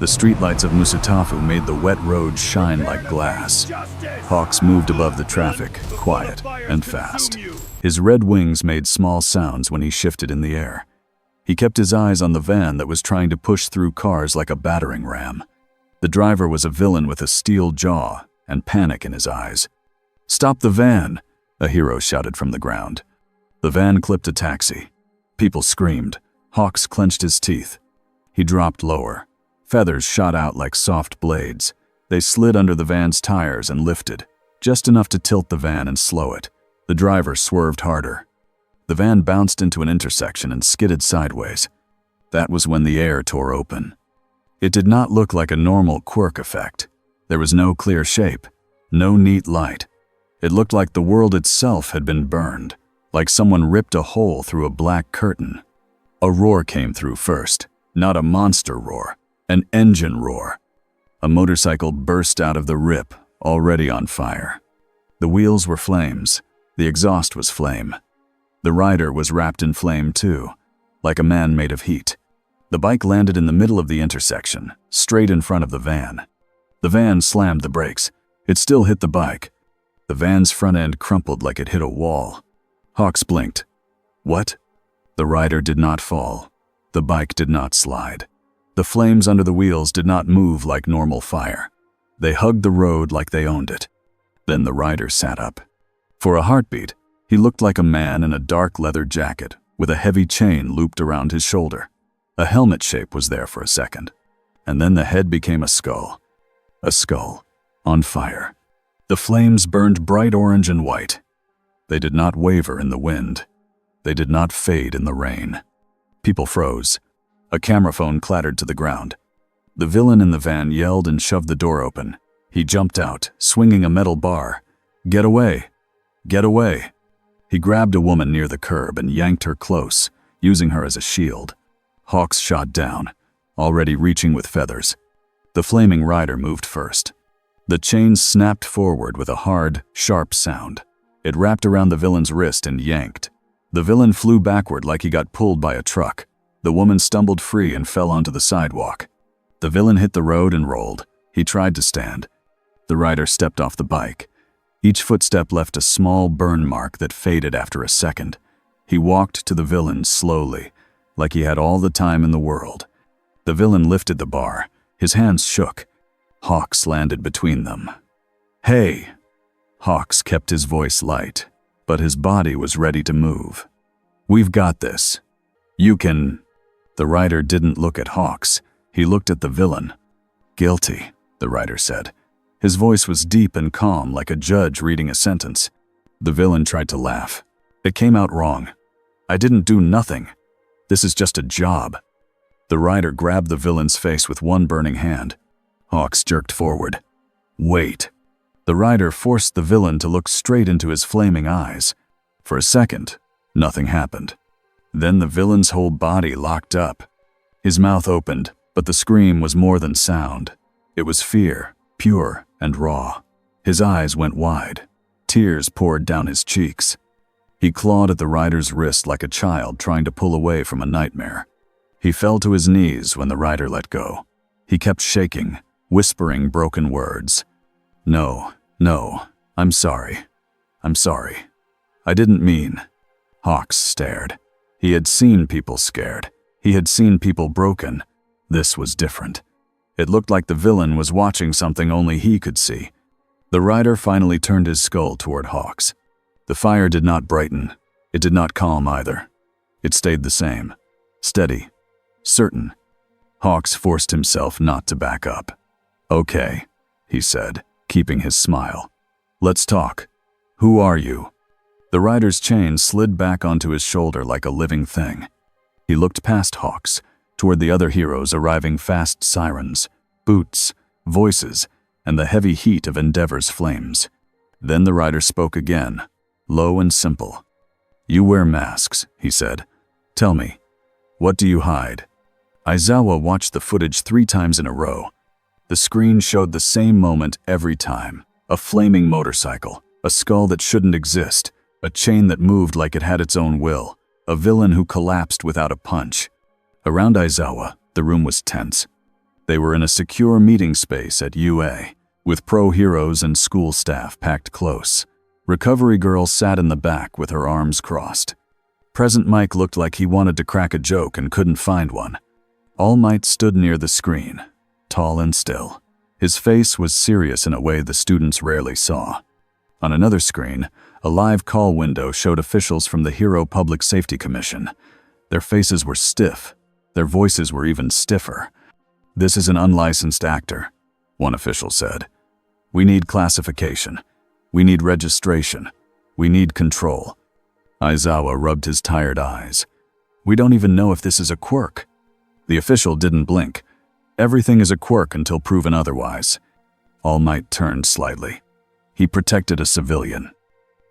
The streetlights of Musutafu made the wet road shine like glass. Hawks moved above the traffic, quiet and fast. His red wings made small sounds when he shifted in the air. He kept his eyes on the van that was trying to push through cars like a battering ram. The driver was a villain with a steel jaw and panic in his eyes. "Stop the van!" a hero shouted from the ground. The van clipped a taxi. People screamed. Hawks clenched his teeth. He dropped lower. Feathers shot out like soft blades. They slid under the van's tires and lifted, just enough to tilt the van and slow it. The driver swerved harder. The van bounced into an intersection and skidded sideways. That was when the air tore open. It did not look like a normal quirk effect. There was no clear shape, no neat light. It looked like the world itself had been burned, like someone ripped a hole through a black curtain. A roar came through first, not a monster roar, an engine roar. A motorcycle burst out of the rip, already on fire. The wheels were flames. The exhaust was flame. The rider was wrapped in flame too, like a man made of heat. The bike landed in the middle of the intersection, straight in front of the van. The van slammed the brakes. It still hit the bike. The van's front end crumpled like it hit a wall. Hawks blinked. What? The rider did not fall. The bike did not slide. The flames under the wheels did not move like normal fire. They hugged the road like they owned it. Then the rider sat up. For a heartbeat, he looked like a man in a dark leather jacket with a heavy chain looped around his shoulder. A helmet shape was there for a second, and then the head became a skull. A skull, on fire. The flames burned bright orange and white. They did not waver in the wind. They did not fade in the rain. People froze. A camera phone clattered to the ground. The villain in the van yelled and shoved the door open. He jumped out, swinging a metal bar. "Get away! Get away!" He grabbed a woman near the curb and yanked her close, using her as a shield. Hawks shot down, already reaching with feathers. The flaming rider moved first. The chain snapped forward with a hard, sharp sound. It wrapped around the villain's wrist and yanked. The villain flew backward like he got pulled by a truck. The woman stumbled free and fell onto the sidewalk. The villain hit the road and rolled. He tried to stand. The rider stepped off the bike. Each footstep left a small burn mark that faded after a second. He walked to the villain slowly, like he had all the time in the world. The villain lifted the bar. His hands shook. Hawks landed between them. "Hey!" Hawks kept his voice light, but his body was ready to move. "We've got this. You can..." The rider didn't look at Hawks. He looked at the villain. "Guilty," the rider said. His voice was deep and calm, like a judge reading a sentence. The villain tried to laugh. "It came out wrong. I didn't do nothing. This is just a job." The rider grabbed the villain's face with one burning hand. Hawks jerked forward. "Wait." The rider forced the villain to look straight into his flaming eyes. For a second, nothing happened. Then the villain's whole body locked up. His mouth opened, but the scream was more than sound. It was fear, pure and raw. His eyes went wide. Tears poured down his cheeks. He clawed at the rider's wrist like a child trying to pull away from a nightmare. He fell to his knees when the rider let go. He kept shaking, whispering broken words. "No, no, I'm sorry. I'm sorry. I didn't mean..." Hawks stared. He had seen people scared. He had seen people broken. This was different. It looked like the villain was watching something only he could see. The rider finally turned his skull toward Hawks. The fire did not brighten. It did not calm either. It stayed the same. Steady. Certain. Hawks forced himself not to back up. "Okay," he said, keeping his smile. "Let's talk. Who are you?" The rider's chain slid back onto his shoulder like a living thing. He looked past Hawks, toward the other heroes arriving fast sirens, boots, voices, and the heavy heat of Endeavor's flames. Then the rider spoke again, low and simple. "You wear masks," he said. "Tell me, what do you hide?" Aizawa watched the footage 3 times in a row. The screen showed the same moment every time. A flaming motorcycle, a skull that shouldn't exist, a chain that moved like it had its own will, a villain who collapsed without a punch. Around Aizawa, the room was tense. They were in a secure meeting space at UA, with pro-heroes and school staff packed close. Recovery Girl sat in the back with her arms crossed. Present Mike looked like he wanted to crack a joke and couldn't find one. All Might stood near the screen, tall and still. His face was serious in a way the students rarely saw. On another screen, a live call window showed officials from the Hero Public Safety Commission. Their faces were stiff. Their voices were even stiffer. "This is an unlicensed actor," one official said. "We need classification. We need registration. We need control." Aizawa rubbed his tired eyes. "We don't even know if this is a quirk." The official didn't blink. "Everything is a quirk until proven otherwise." All Might turned slightly. "He protected a civilian.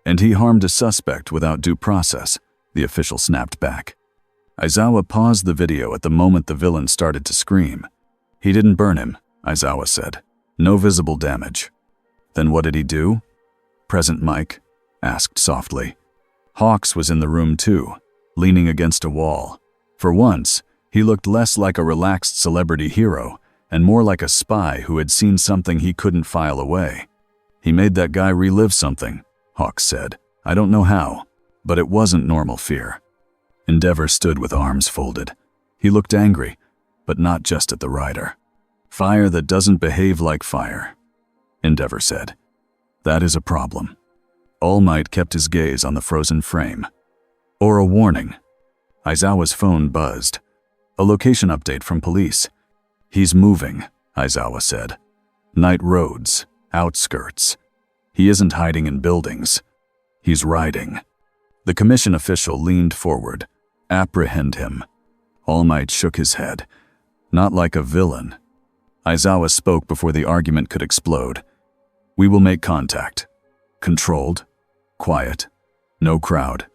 And he harmed a suspect without due process," the official snapped back. Aizawa paused the video at the moment the villain started to scream. "He didn't burn him," Aizawa said. "No visible damage." "Then what did he do?" Present Mike asked softly. Hawks was in the room too, leaning against a wall. For once, he looked less like a relaxed celebrity hero and more like a spy who had seen something he couldn't file away. "He made that guy relive something," Hawks said. "I don't know how, but it wasn't normal fear." Endeavor stood with arms folded. He looked angry, but not just at the writer. "Fire that doesn't behave like fire," Endeavor said. "That is a problem." All Might kept his gaze on the frozen frame. "Or a warning." Aizawa's phone buzzed. "A location update from police." "He's moving," Aizawa said. "Night roads, outskirts. He isn't hiding in buildings. He's riding." The commission official leaned forward. "Apprehend him." All Might shook his head. "Not like a villain." Aizawa spoke before the argument could explode. "We will make contact. Controlled. Quiet. No crowd."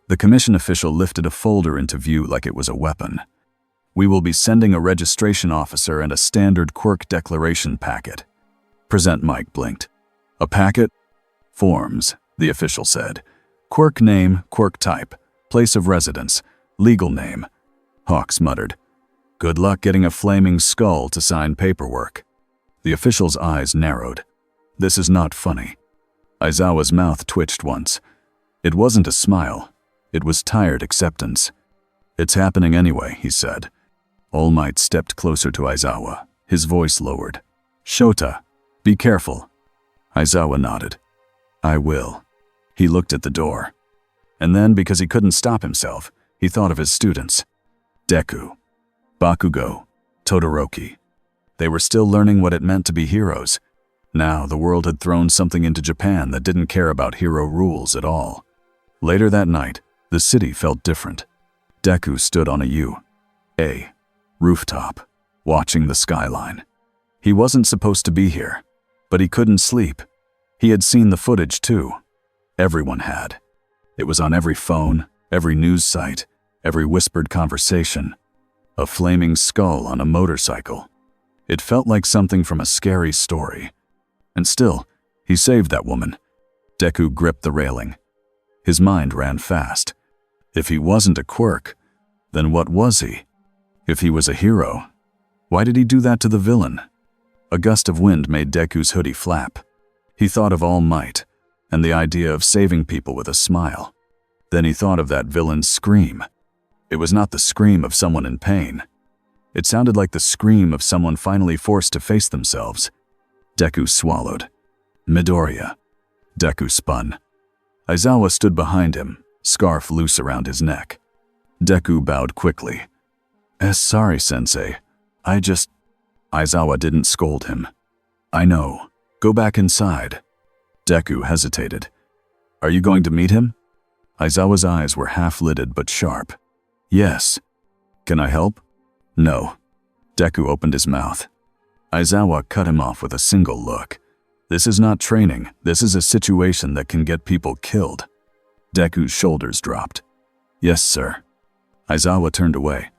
The commission official lifted a folder into view like it was a weapon. "We will be sending a registration officer and a standard quirk declaration packet." Present Mike blinked. "A packet?" "Forms," the official said. "Quirk name, quirk type, place of residence, legal name." Hawks muttered. "Good luck getting a flaming skull to sign paperwork." The official's eyes narrowed. "This is not funny." Aizawa's mouth twitched once. It wasn't a smile. It was tired acceptance. "It's happening anyway," he said. All Might stepped closer to Aizawa, his voice lowered. "Shota, be careful." Aizawa nodded. "I will." He looked at the door. And then, because he couldn't stop himself, he thought of his students. Deku, Bakugo, Todoroki. They were still learning what it meant to be heroes. Now the world had thrown something into Japan that didn't care about hero rules at all. Later that night, the city felt different. Deku stood on a rooftop, watching the skyline. He wasn't supposed to be here, but he couldn't sleep. He had seen the footage too. Everyone had. It was on every phone, every news site, every whispered conversation. A flaming skull on a motorcycle. It felt like something from a scary story. And still, he saved that woman. Deku gripped the railing. His mind ran fast. If he wasn't a quirk, then what was he? If he was a hero, why did he do that to the villain? A gust of wind made Deku's hoodie flap. He thought of All Might, and the idea of saving people with a smile. Then he thought of that villain's scream. It was not the scream of someone in pain. It sounded like the scream of someone finally forced to face themselves. Deku swallowed. Midoriya. Deku spun. Aizawa stood behind him, scarf loose around his neck. Deku bowed quickly. Sorry, Sensei. Aizawa didn't scold him. "I know. Go back inside." Deku hesitated. "Are you going to meet him?" Aizawa's eyes were half-lidded but sharp. "Yes." "Can I help?" "No." Deku opened his mouth. Aizawa cut him off with a single look. "This is not training. This is a situation that can get people killed." Deku's shoulders dropped. "Yes, sir." Aizawa turned away.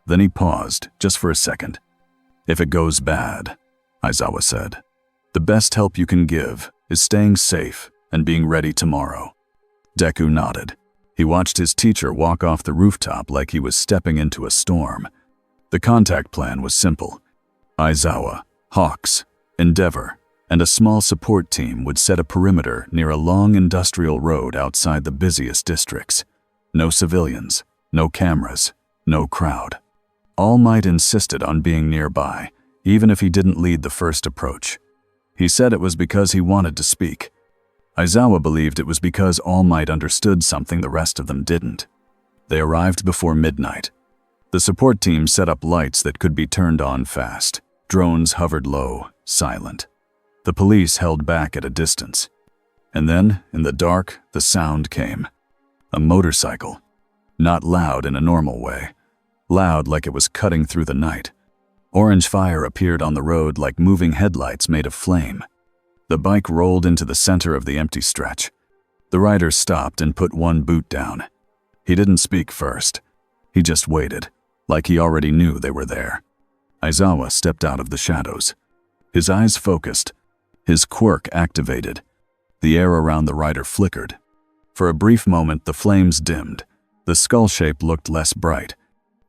Then he paused, just for a second. "If it goes bad," Aizawa said, "the best help you can give is staying safe and being ready tomorrow." Deku nodded. He watched his teacher walk off the rooftop like he was stepping into a storm. The contact plan was simple. Aizawa, Hawks, Endeavor, and a small support team would set a perimeter near a long industrial road outside the busiest districts. No civilians, no cameras, no crowd. All Might insisted on being nearby, even if he didn't lead the first approach. He said it was because he wanted to speak. Aizawa believed it was because All Might understood something the rest of them didn't. They arrived before midnight. The support team set up lights that could be turned on fast. Drones hovered low, silent. The police held back at a distance. And then, in the dark, the sound came. A motorcycle. Not loud in a normal way. Loud like it was cutting through the night. Orange fire appeared on the road like moving headlights made of flame. The bike rolled into the center of the empty stretch. The rider stopped and put one boot down. He didn't speak first. He just waited, like he already knew they were there. Aizawa stepped out of the shadows. His eyes focused. His quirk activated. The air around the rider flickered. For a brief moment, the flames dimmed. The skull shape looked less bright.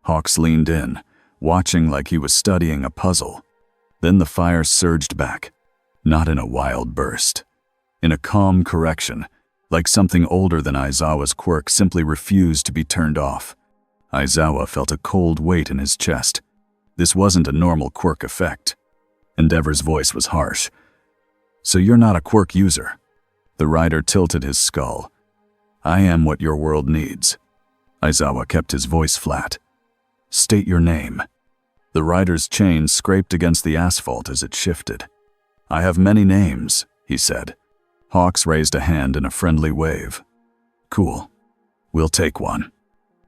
Hawks leaned in, watching like he was studying a puzzle. Then the fire surged back. Not in a wild burst. In a calm correction, like something older than Aizawa's quirk simply refused to be turned off. Aizawa felt a cold weight in his chest. This wasn't a normal quirk effect. Endeavor's voice was harsh. "So you're not a quirk user?" The rider tilted his skull. "I am what your world needs." Aizawa kept his voice flat. "State your name." The rider's chain scraped against the asphalt as it shifted. "I have many names," he said. Hawks raised a hand in a friendly wave. "Cool. We'll take one."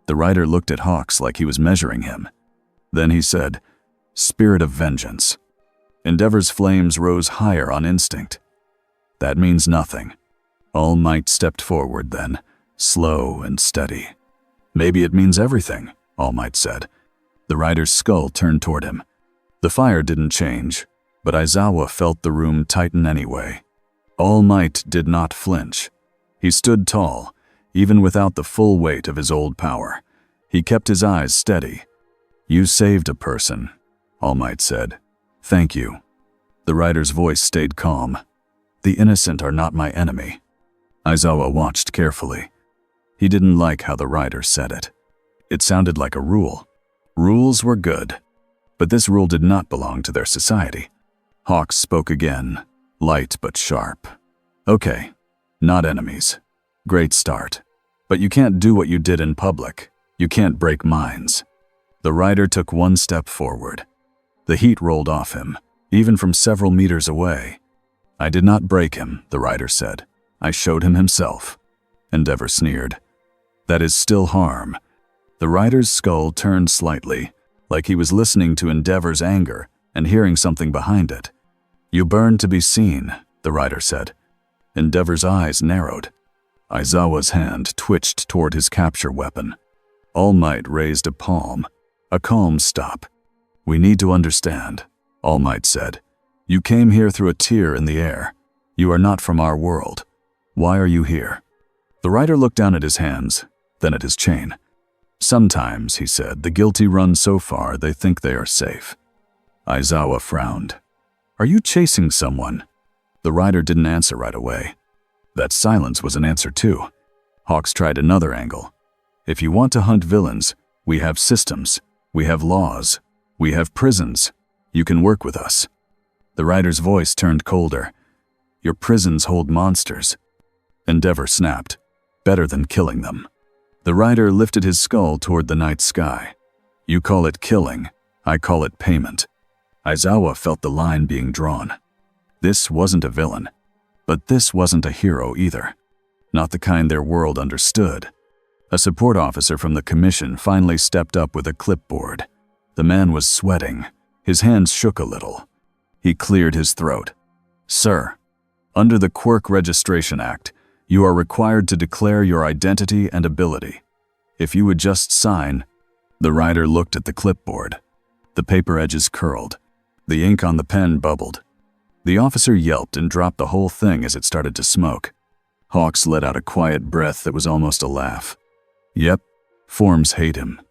The rider looked at Hawks like he was measuring him. Then he said, "Spirit of Vengeance." Endeavor's flames rose higher on instinct. "That means nothing." All Might stepped forward then, slow and steady. "Maybe it means everything," All Might said. The rider's skull turned toward him. The fire didn't change, but Aizawa felt the room tighten anyway. All Might did not flinch. He stood tall, even without the full weight of his old power. He kept his eyes steady. "You saved a person," All Might said. "Thank you." The rider's voice stayed calm. "The innocent are not my enemy." Aizawa watched carefully. He didn't like how the rider said it. It sounded like a rule. Rules were good, but this rule did not belong to their society. Hawks spoke again, light but sharp. "Okay, not enemies. Great start. But you can't do what you did in public. You can't break minds." The rider took one step forward. The heat rolled off him, even from several meters away. "I did not break him," the rider said. "I showed him himself." Endeavor sneered. "That is still harm." The rider's skull turned slightly, like he was listening to Endeavor's anger and hearing something behind it. "You burn to be seen," the rider said. Endeavor's eyes narrowed. Aizawa's hand twitched toward his capture weapon. All Might raised a palm, a calm stop. "We need to understand," All Might said. "You came here through a tear in the air. You are not from our world. Why are you here?" The rider looked down at his hands, then at his chain. "Sometimes," he said, "the guilty run so far they think they are safe." Aizawa frowned. "Are you chasing someone?" The rider didn't answer right away. That silence was an answer too. Hawks tried another angle. "If you want to hunt villains, we have systems, we have laws, we have prisons. You can work with us." The rider's voice turned colder. "Your prisons hold monsters." Endeavor snapped. "Better than killing them." The rider lifted his skull toward the night sky. "You call it killing, I call it payment." Aizawa felt the line being drawn. This wasn't a villain, but this wasn't a hero either. Not the kind their world understood. A support officer from the commission finally stepped up with a clipboard. The man was sweating. His hands shook a little. He cleared his throat. "Sir, under the Quirk Registration Act, you are required to declare your identity and ability. If you would just sign..." The rider looked at the clipboard. The paper edges curled. The ink on the pen bubbled. The officer yelped and dropped the whole thing as it started to smoke. Hawks let out a quiet breath that was almost a laugh. "Yep, forms hate him."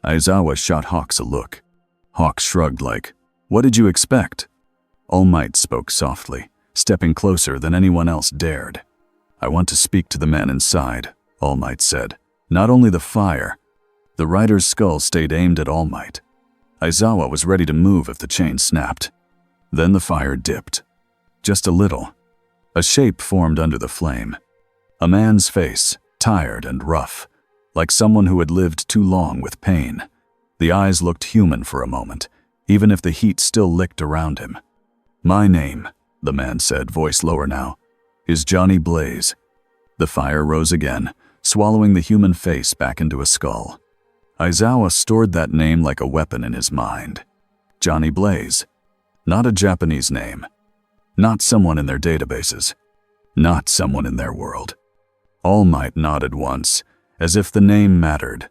Aizawa shot Hawks a look. Hawks shrugged like, What did you expect? All Might spoke softly, stepping closer than anyone else dared. I want to speak to the man inside, All Might said. Not only the fire. The rider's skull stayed aimed at All Might. Aizawa was ready to move if the chain snapped. Then the fire dipped. Just a little. A shape formed under the flame. A man's face, tired and rough, like someone who had lived too long with pain. The eyes looked human for a moment, even if the heat still licked around him. My name, the man said, voice lower now, is Johnny Blaze. The fire rose again, swallowing the human face back into a skull. Aizawa stored that name like a weapon in his mind. Johnny Blaze. Not a Japanese name. Not someone in their databases. Not someone in their world. All Might nodded once, as if the name mattered.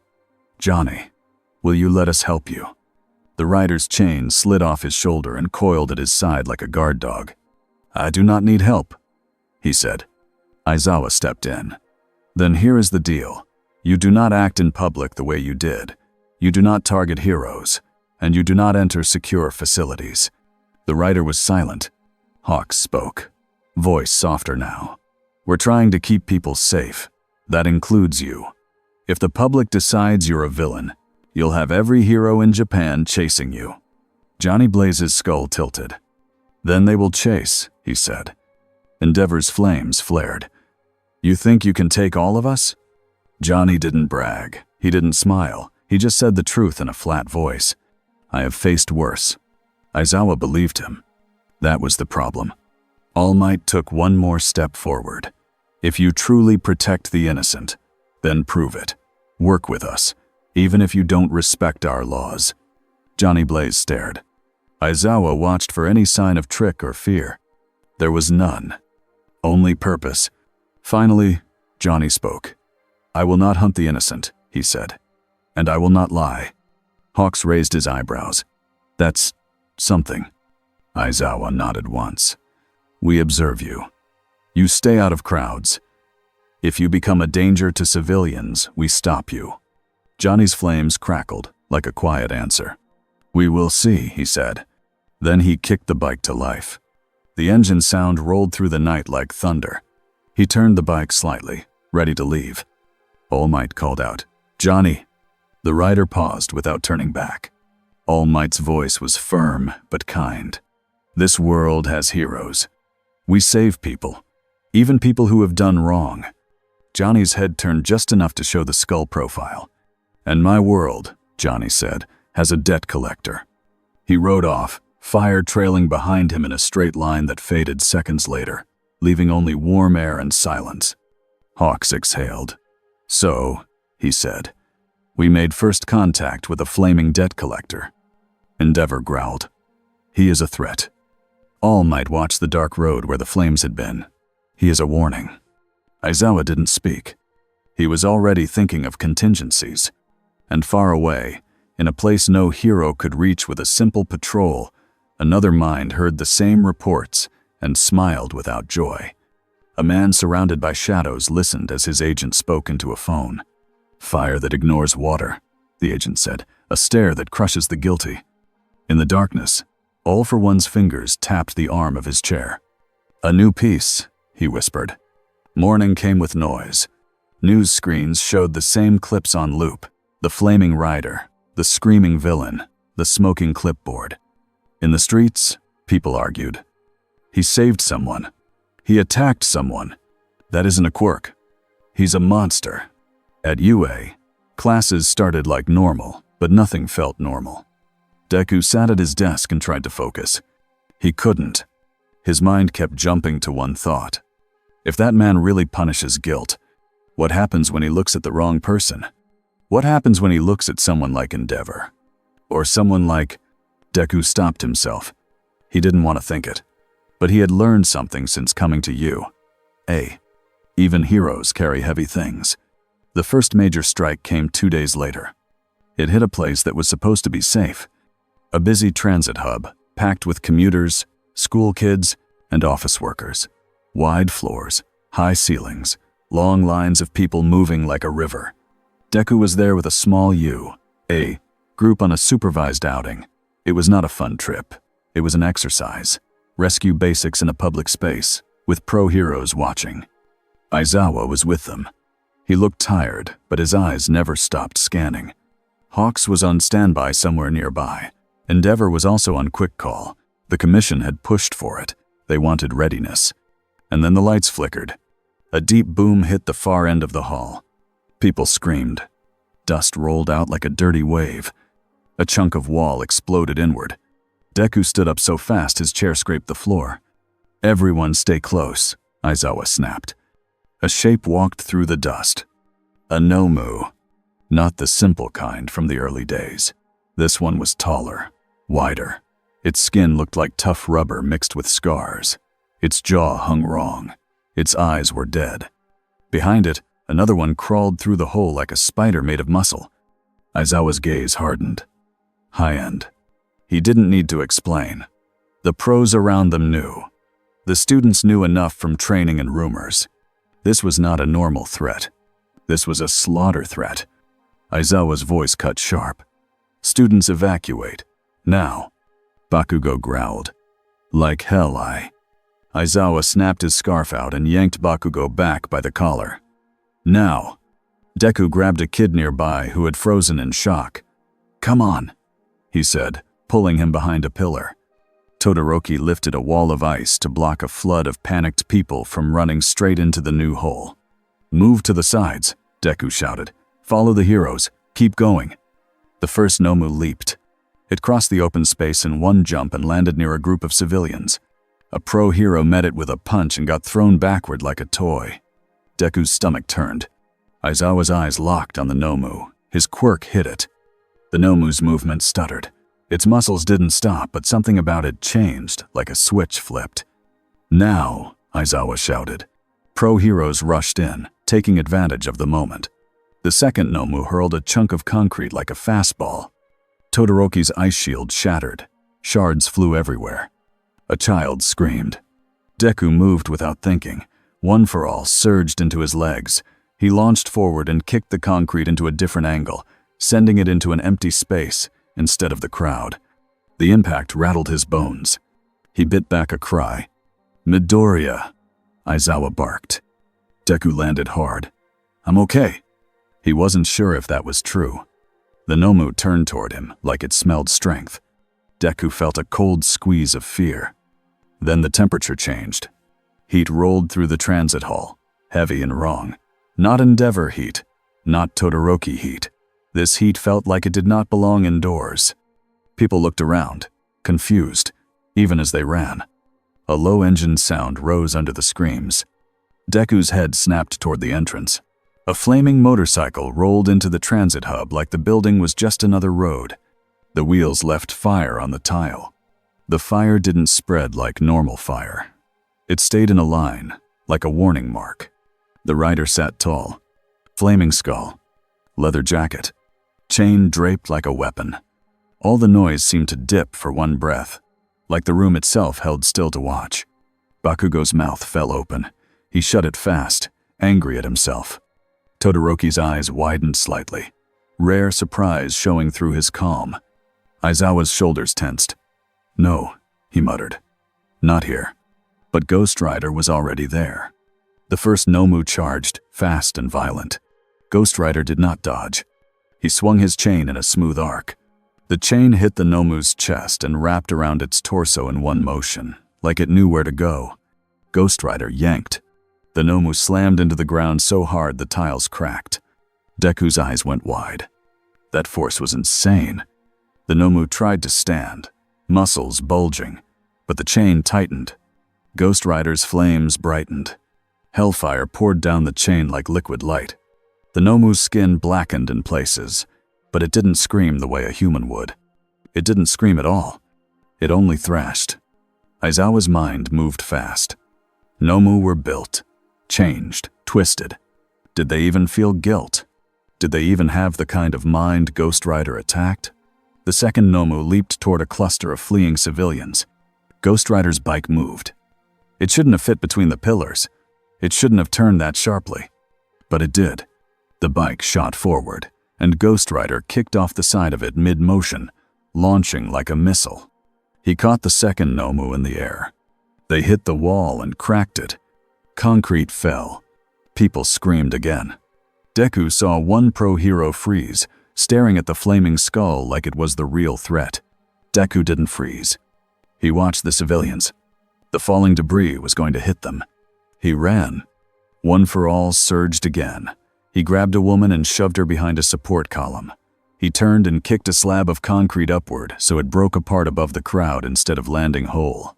Johnny, will you let us help you? The rider's chain slid off his shoulder and coiled at his side like a guard dog. I do not need help, he said. Aizawa stepped in. Then here is the deal. You do not act in public the way you did. You do not target heroes, and you do not enter secure facilities. The rider was silent. Hawks spoke, voice softer now. We're trying to keep people safe. That includes you. If the public decides you're a villain, you'll have every hero in Japan chasing you. Johnny Blaze's skull tilted. Then they will chase, he said. Endeavor's flames flared. You think you can take all of us? Johnny didn't brag. He didn't smile. He just said the truth in a flat voice. I have faced worse. Aizawa believed him. That was the problem. All Might took one more step forward. If you truly protect the innocent, then prove it. Work with us, even if you don't respect our laws. Johnny Blaze stared. Aizawa watched for any sign of trick or fear. There was none. Only purpose. Finally, Johnny spoke. I will not hunt the innocent, he said. And I will not lie. Hawks raised his eyebrows. That's something. Aizawa nodded once. We observe you. You stay out of crowds. If you become a danger to civilians, we stop you. Johnny's flames crackled, like a quiet answer. We will see, he said. Then he kicked the bike to life. The engine sound rolled through the night like thunder. He turned the bike slightly, ready to leave. All Might called out, Johnny. The rider paused without turning back. All Might's voice was firm but kind. This world has heroes. We save people, even people who have done wrong. Johnny's head turned just enough to show the skull profile. And my world, Johnny said, has a debt collector. He rode off, fire trailing behind him in a straight line that faded seconds later, leaving only warm air and silence. Hawks exhaled. So, he said, we made first contact with a flaming debt collector. Endeavor growled. He is a threat. All Might watch the dark road where the flames had been. He is a warning. Aizawa didn't speak. He was already thinking of contingencies. And far away, in a place no hero could reach with a simple patrol, another mind heard the same reports and smiled without joy. A man surrounded by shadows listened as his agent spoke into a phone. Fire that ignores water, the agent said, a stare that crushes the guilty. In the darkness, All for One's fingers tapped the arm of his chair. A new piece, he whispered. Morning came with noise. News screens showed the same clips on loop. The flaming rider, the screaming villain, the smoking clipboard. In the streets, people argued. He saved someone. He attacked someone. That isn't a quirk. He's a monster. At UA, classes started like normal, but nothing felt normal. Deku sat at his desk and tried to focus. He couldn't. His mind kept jumping to one thought. If that man really punishes guilt, what happens when he looks at the wrong person? What happens when he looks at someone like Endeavor? Or someone like… Deku stopped himself. He didn't want to think it. But he had learned something since coming to UA. Even heroes carry heavy things. The first major strike came 2 days later. It hit a place that was supposed to be safe. A busy transit hub, packed with commuters, school kids, and office workers. Wide floors, high ceilings, long lines of people moving like a river. Deku was there with a small UA group on a supervised outing. It was not a fun trip. It was an exercise. Rescue basics in a public space, with pro heroes watching. Aizawa was with them. He looked tired, but his eyes never stopped scanning. Hawks was on standby somewhere nearby. Endeavor was also on quick call. The commission had pushed for it. They wanted readiness. And then the lights flickered. A deep boom hit the far end of the hall. People screamed. Dust rolled out like a dirty wave. A chunk of wall exploded inward. Deku stood up so fast his chair scraped the floor. "Everyone stay close," Aizawa snapped. A shape walked through the dust. A Nomu. Not the simple kind from the early days. This one was taller, wider. Its skin looked like tough rubber mixed with scars. Its jaw hung wrong. Its eyes were dead. Behind it, another one crawled through the hole like a spider made of muscle. Aizawa's gaze hardened. High-end. He didn't need to explain. The pros around them knew. The students knew enough from training and rumors. This was not a normal threat. This was a slaughter threat. Aizawa's voice cut sharp. "Students evacuate. Now." Bakugo growled. "Like hell, Aizawa snapped his scarf out and yanked Bakugo back by the collar. "Now." Deku grabbed a kid nearby who had frozen in shock. "Come on," he said, pulling him behind a pillar. Todoroki lifted a wall of ice to block a flood of panicked people from running straight into the new hole. "Move to the sides," Deku shouted. "Follow the heroes. Keep going." The first Nomu leaped. It crossed the open space in one jump and landed near a group of civilians. A pro hero met it with a punch and got thrown backward like a toy. Deku's stomach turned. Aizawa's eyes locked on the Nomu. His quirk hit it. The Nomu's movement stuttered. Its muscles didn't stop, but something about it changed, like a switch flipped. "Now," Aizawa shouted. Pro heroes rushed in, taking advantage of the moment. The second Nomu hurled a chunk of concrete like a fastball. Todoroki's ice shield shattered. Shards flew everywhere. A child screamed. Deku moved without thinking. One for All surged into his legs. He launched forward and kicked the concrete into a different angle, sending it into an empty space instead of the crowd. The impact rattled his bones. He bit back a cry. "Midoriya," Aizawa barked. Deku landed hard. "I'm okay." He wasn't sure if that was true. The Nomu turned toward him like it smelled strength. Deku felt a cold squeeze of fear. Then the temperature changed. Heat rolled through the transit hall, heavy and wrong. Not Endeavor heat, not Todoroki heat. This heat felt like it did not belong indoors. People looked around, confused, even as they ran. A low engine sound rose under the screams. Deku's head snapped toward the entrance. A flaming motorcycle rolled into the transit hub like the building was just another road. The wheels left fire on the tile. The fire didn't spread like normal fire. It stayed in a line, like a warning mark. The rider sat tall. Flaming skull. Leather jacket. Chain draped like a weapon. All the noise seemed to dip for one breath, like the room itself held still to watch. Bakugo's mouth fell open. He shut it fast, angry at himself. Todoroki's eyes widened slightly, rare surprise showing through his calm. Aizawa's shoulders tensed. "No," he muttered. "Not here." But Ghost Rider was already there. The first Nomu charged, fast and violent. Ghost Rider did not dodge. He swung his chain in a smooth arc. The chain hit the Nomu's chest and wrapped around its torso in one motion, like it knew where to go. Ghost Rider yanked. The Nomu slammed into the ground so hard the tiles cracked. Deku's eyes went wide. That force was insane. The Nomu tried to stand, muscles bulging, but the chain tightened. Ghost Rider's flames brightened. Hellfire poured down the chain like liquid light. The Nomu's skin blackened in places, but it didn't scream the way a human would. It didn't scream at all. It only thrashed. Aizawa's mind moved fast. Nomu were built, changed, twisted. Did they even feel guilt? Did they even have the kind of mind Ghost Rider attacked? The second Nomu leaped toward a cluster of fleeing civilians. Ghost Rider's bike moved. It shouldn't have fit between the pillars. It shouldn't have turned that sharply. But it did. The bike shot forward, and Ghost Rider kicked off the side of it mid-motion, launching like a missile. He caught the second Nomu in the air. They hit the wall and cracked it. Concrete fell. People screamed again. Deku saw one pro-hero freeze, staring at the flaming skull like it was the real threat. Deku didn't freeze. He watched the civilians. The falling debris was going to hit them. He ran. One for All surged again. He grabbed a woman and shoved her behind a support column. He turned and kicked a slab of concrete upward so it broke apart above the crowd instead of landing whole.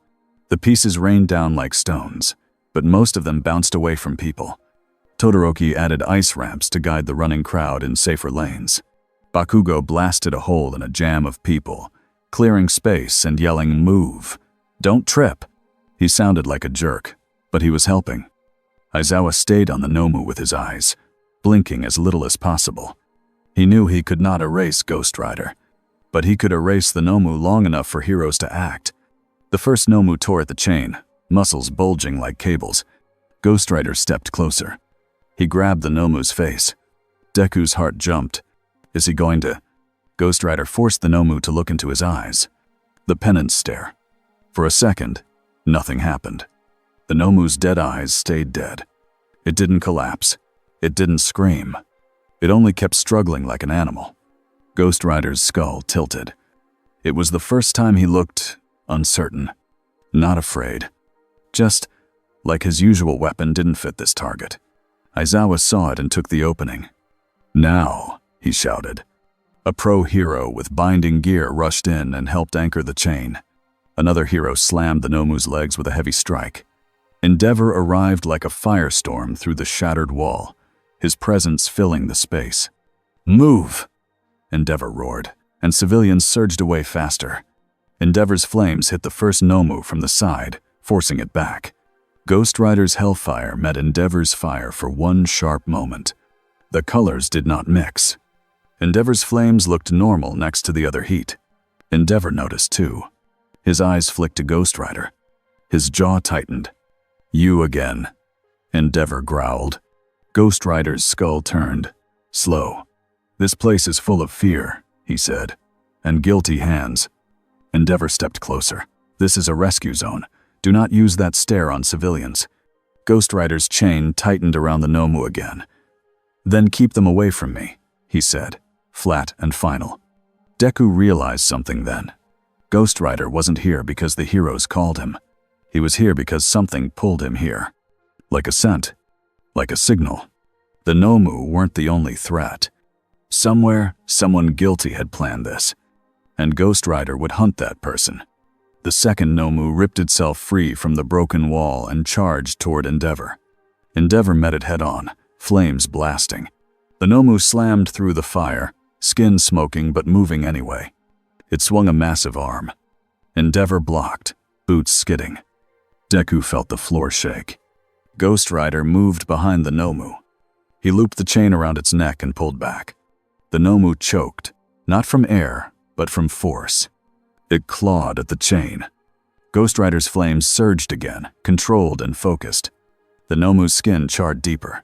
The pieces rained down like stones, but most of them bounced away from people. Todoroki added ice ramps to guide the running crowd in safer lanes. Bakugo blasted a hole in a jam of people, clearing space and yelling, "Move! Don't trip!" He sounded like a jerk, but he was helping. Aizawa stayed on the Nomu with his eyes, blinking as little as possible. He knew he could not erase Ghost Rider, but he could erase the Nomu long enough for heroes to act. The first Nomu tore at the chain, muscles bulging like cables. Ghost Rider stepped closer. He grabbed the Nomu's face. Deku's heart jumped. Is he going to? Ghost Rider forced the Nomu to look into his eyes. The penance stare. For a second, nothing happened. The Nomu's dead eyes stayed dead. It didn't collapse. It didn't scream. It only kept struggling like an animal. Ghost Rider's skull tilted. It was the first time he looked uncertain, not afraid. Just like his usual weapon didn't fit this target. Aizawa saw it and took the opening. "Now," he shouted. A pro-hero with binding gear rushed in and helped anchor the chain. Another hero slammed the Nomu's legs with a heavy strike. Endeavor arrived like a firestorm through the shattered wall, his presence filling the space. "Move!" Endeavor roared, and civilians surged away faster. Endeavor's flames hit the first Nomu from the side, forcing it back. Ghost Rider's hellfire met Endeavor's fire for one sharp moment. The colors did not mix. Endeavor's flames looked normal next to the other heat. Endeavor noticed too. His eyes flicked to Ghost Rider. His jaw tightened. "You again," Endeavor growled. Ghost Rider's skull turned. Slow. "This place is full of fear," he said, "and guilty hands." Endeavor stepped closer. "This is a rescue zone. Do not use that stare on civilians." Ghost Rider's chain tightened around the Nomu again. "Then keep them away from me," he said, flat and final. Deku realized something then. Ghost Rider wasn't here because the heroes called him. He was here because something pulled him here. Like a scent. Like a signal. The Nomu weren't the only threat. Somewhere, someone guilty had planned this. And Ghost Rider would hunt that person. The second Nomu ripped itself free from the broken wall and charged toward Endeavor. Endeavor met it head-on, flames blasting. The Nomu slammed through the fire, skin smoking but moving anyway. It swung a massive arm. Endeavor blocked, boots skidding. Deku felt the floor shake. Ghost Rider moved behind the Nomu. He looped the chain around its neck and pulled back. The Nomu choked, not from air, but from force. It clawed at the chain. Ghost Rider's flames surged again, controlled and focused. The Nomu's skin charred deeper.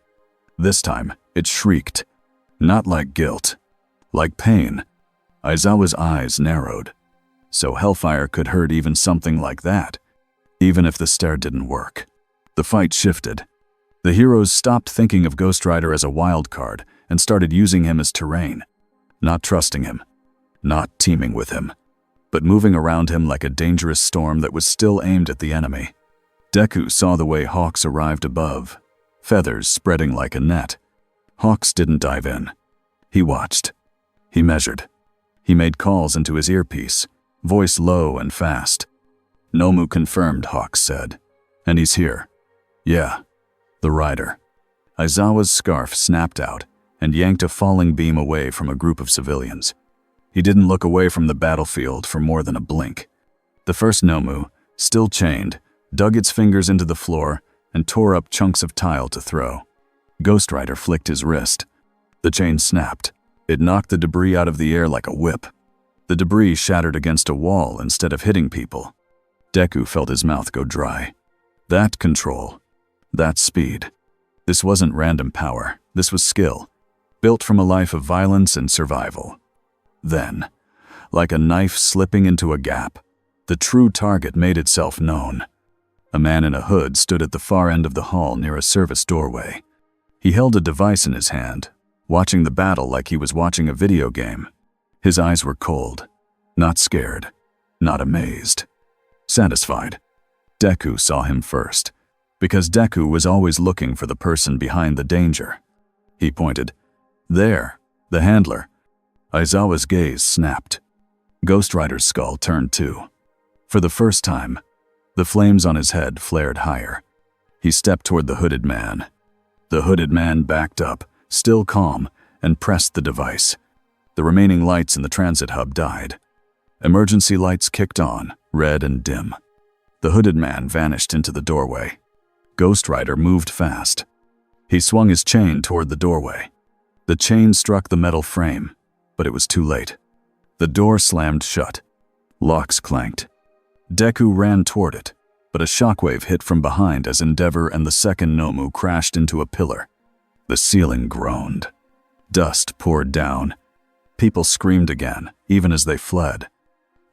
This time, it shrieked. Not like guilt. Like pain. Aizawa's eyes narrowed. So hellfire could hurt even something like that, even if the stare didn't work. The fight shifted. The heroes stopped thinking of Ghost Rider as a wild card and started using him as terrain. Not trusting him. Not teaming with him. But moving around him like a dangerous storm that was still aimed at the enemy. Deku saw the way Hawks arrived above, feathers spreading like a net. Hawks didn't dive in. He watched. He measured. He made calls into his earpiece, voice low and fast. "Nomu confirmed," Hawks said. "And he's here." "Yeah, the rider." Aizawa's scarf snapped out and yanked a falling beam away from a group of civilians. He didn't look away from the battlefield for more than a blink. The first Nomu, still chained, dug its fingers into the floor and tore up chunks of tile to throw. Ghost Rider flicked his wrist. The chain snapped. It knocked the debris out of the air like a whip. The debris shattered against a wall instead of hitting people. Deku felt his mouth go dry. That control. That speed. This wasn't random power. This was skill. Built from a life of violence and survival. Then, like a knife slipping into a gap, The true target made itself known. A man in a hood stood at the far end of the hall near a service doorway. He held a device in his hand, watching the battle like he was watching a video game. His eyes were cold, not scared, not amazed, satisfied. Deku saw him first, because Deku was always looking for the person behind the danger. He pointed. There, the handler. Aizawa's gaze snapped. Ghost Rider's skull turned too. For the first time, the flames on his head flared higher. He stepped toward the hooded man. The hooded man backed up, still calm, and pressed the device. The remaining lights in the transit hub died. Emergency lights kicked on, red and dim. The hooded man vanished into the doorway. Ghost Rider moved fast. He swung his chain toward the doorway. The chain struck the metal frame, but it was too late. The door slammed shut. Locks clanked. Deku ran toward it, but a shockwave hit from behind as Endeavor and the second Nomu crashed into a pillar. The ceiling groaned. Dust poured down. People screamed again, even as they fled.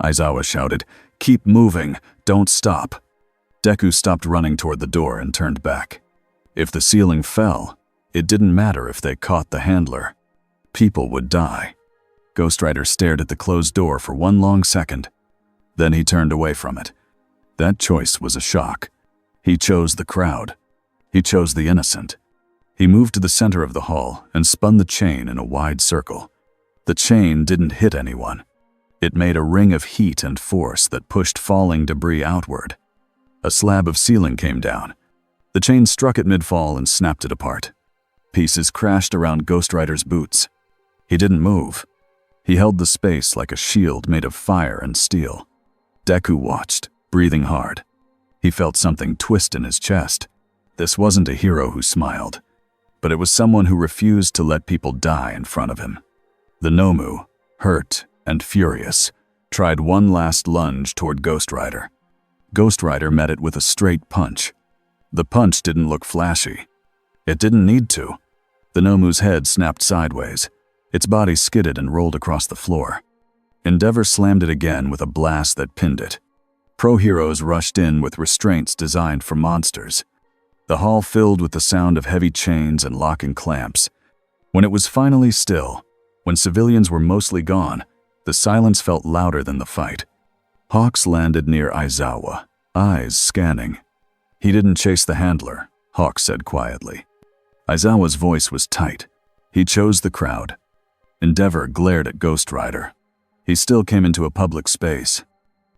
Aizawa shouted, "Keep moving, don't stop." Deku stopped running toward the door and turned back. If the ceiling fell, it didn't matter if they caught the handler. People would die. Ghost Rider stared at the closed door for one long second. Then he turned away from it. That choice was a shock. He chose the crowd. He chose the innocent. He moved to the center of the hall and spun the chain in a wide circle. The chain didn't hit anyone. It made a ring of heat and force that pushed falling debris outward. A slab of ceiling came down. The chain struck it mid-fall and snapped it apart. Pieces crashed around Ghost Rider's boots. He didn't move. He held the space like a shield made of fire and steel. Deku watched, breathing hard. He felt something twist in his chest. This wasn't a hero who smiled, but it was someone who refused to let people die in front of him. The Nomu, hurt and furious, tried one last lunge toward Ghost Rider. Ghost Rider met it with a straight punch. The punch didn't look flashy. It didn't need to. The Nomu's head snapped sideways. Its body skidded and rolled across the floor. Endeavor slammed it again with a blast that pinned it. Pro-heroes rushed in with restraints designed for monsters. The hall filled with the sound of heavy chains and locking clamps. When it was finally still, when civilians were mostly gone, the silence felt louder than the fight. Hawks landed near Aizawa, eyes scanning. "He didn't chase the handler," Hawks said quietly. Aizawa's voice was tight. He chose the crowd. Endeavor glared at Ghost Rider. He still came into a public space.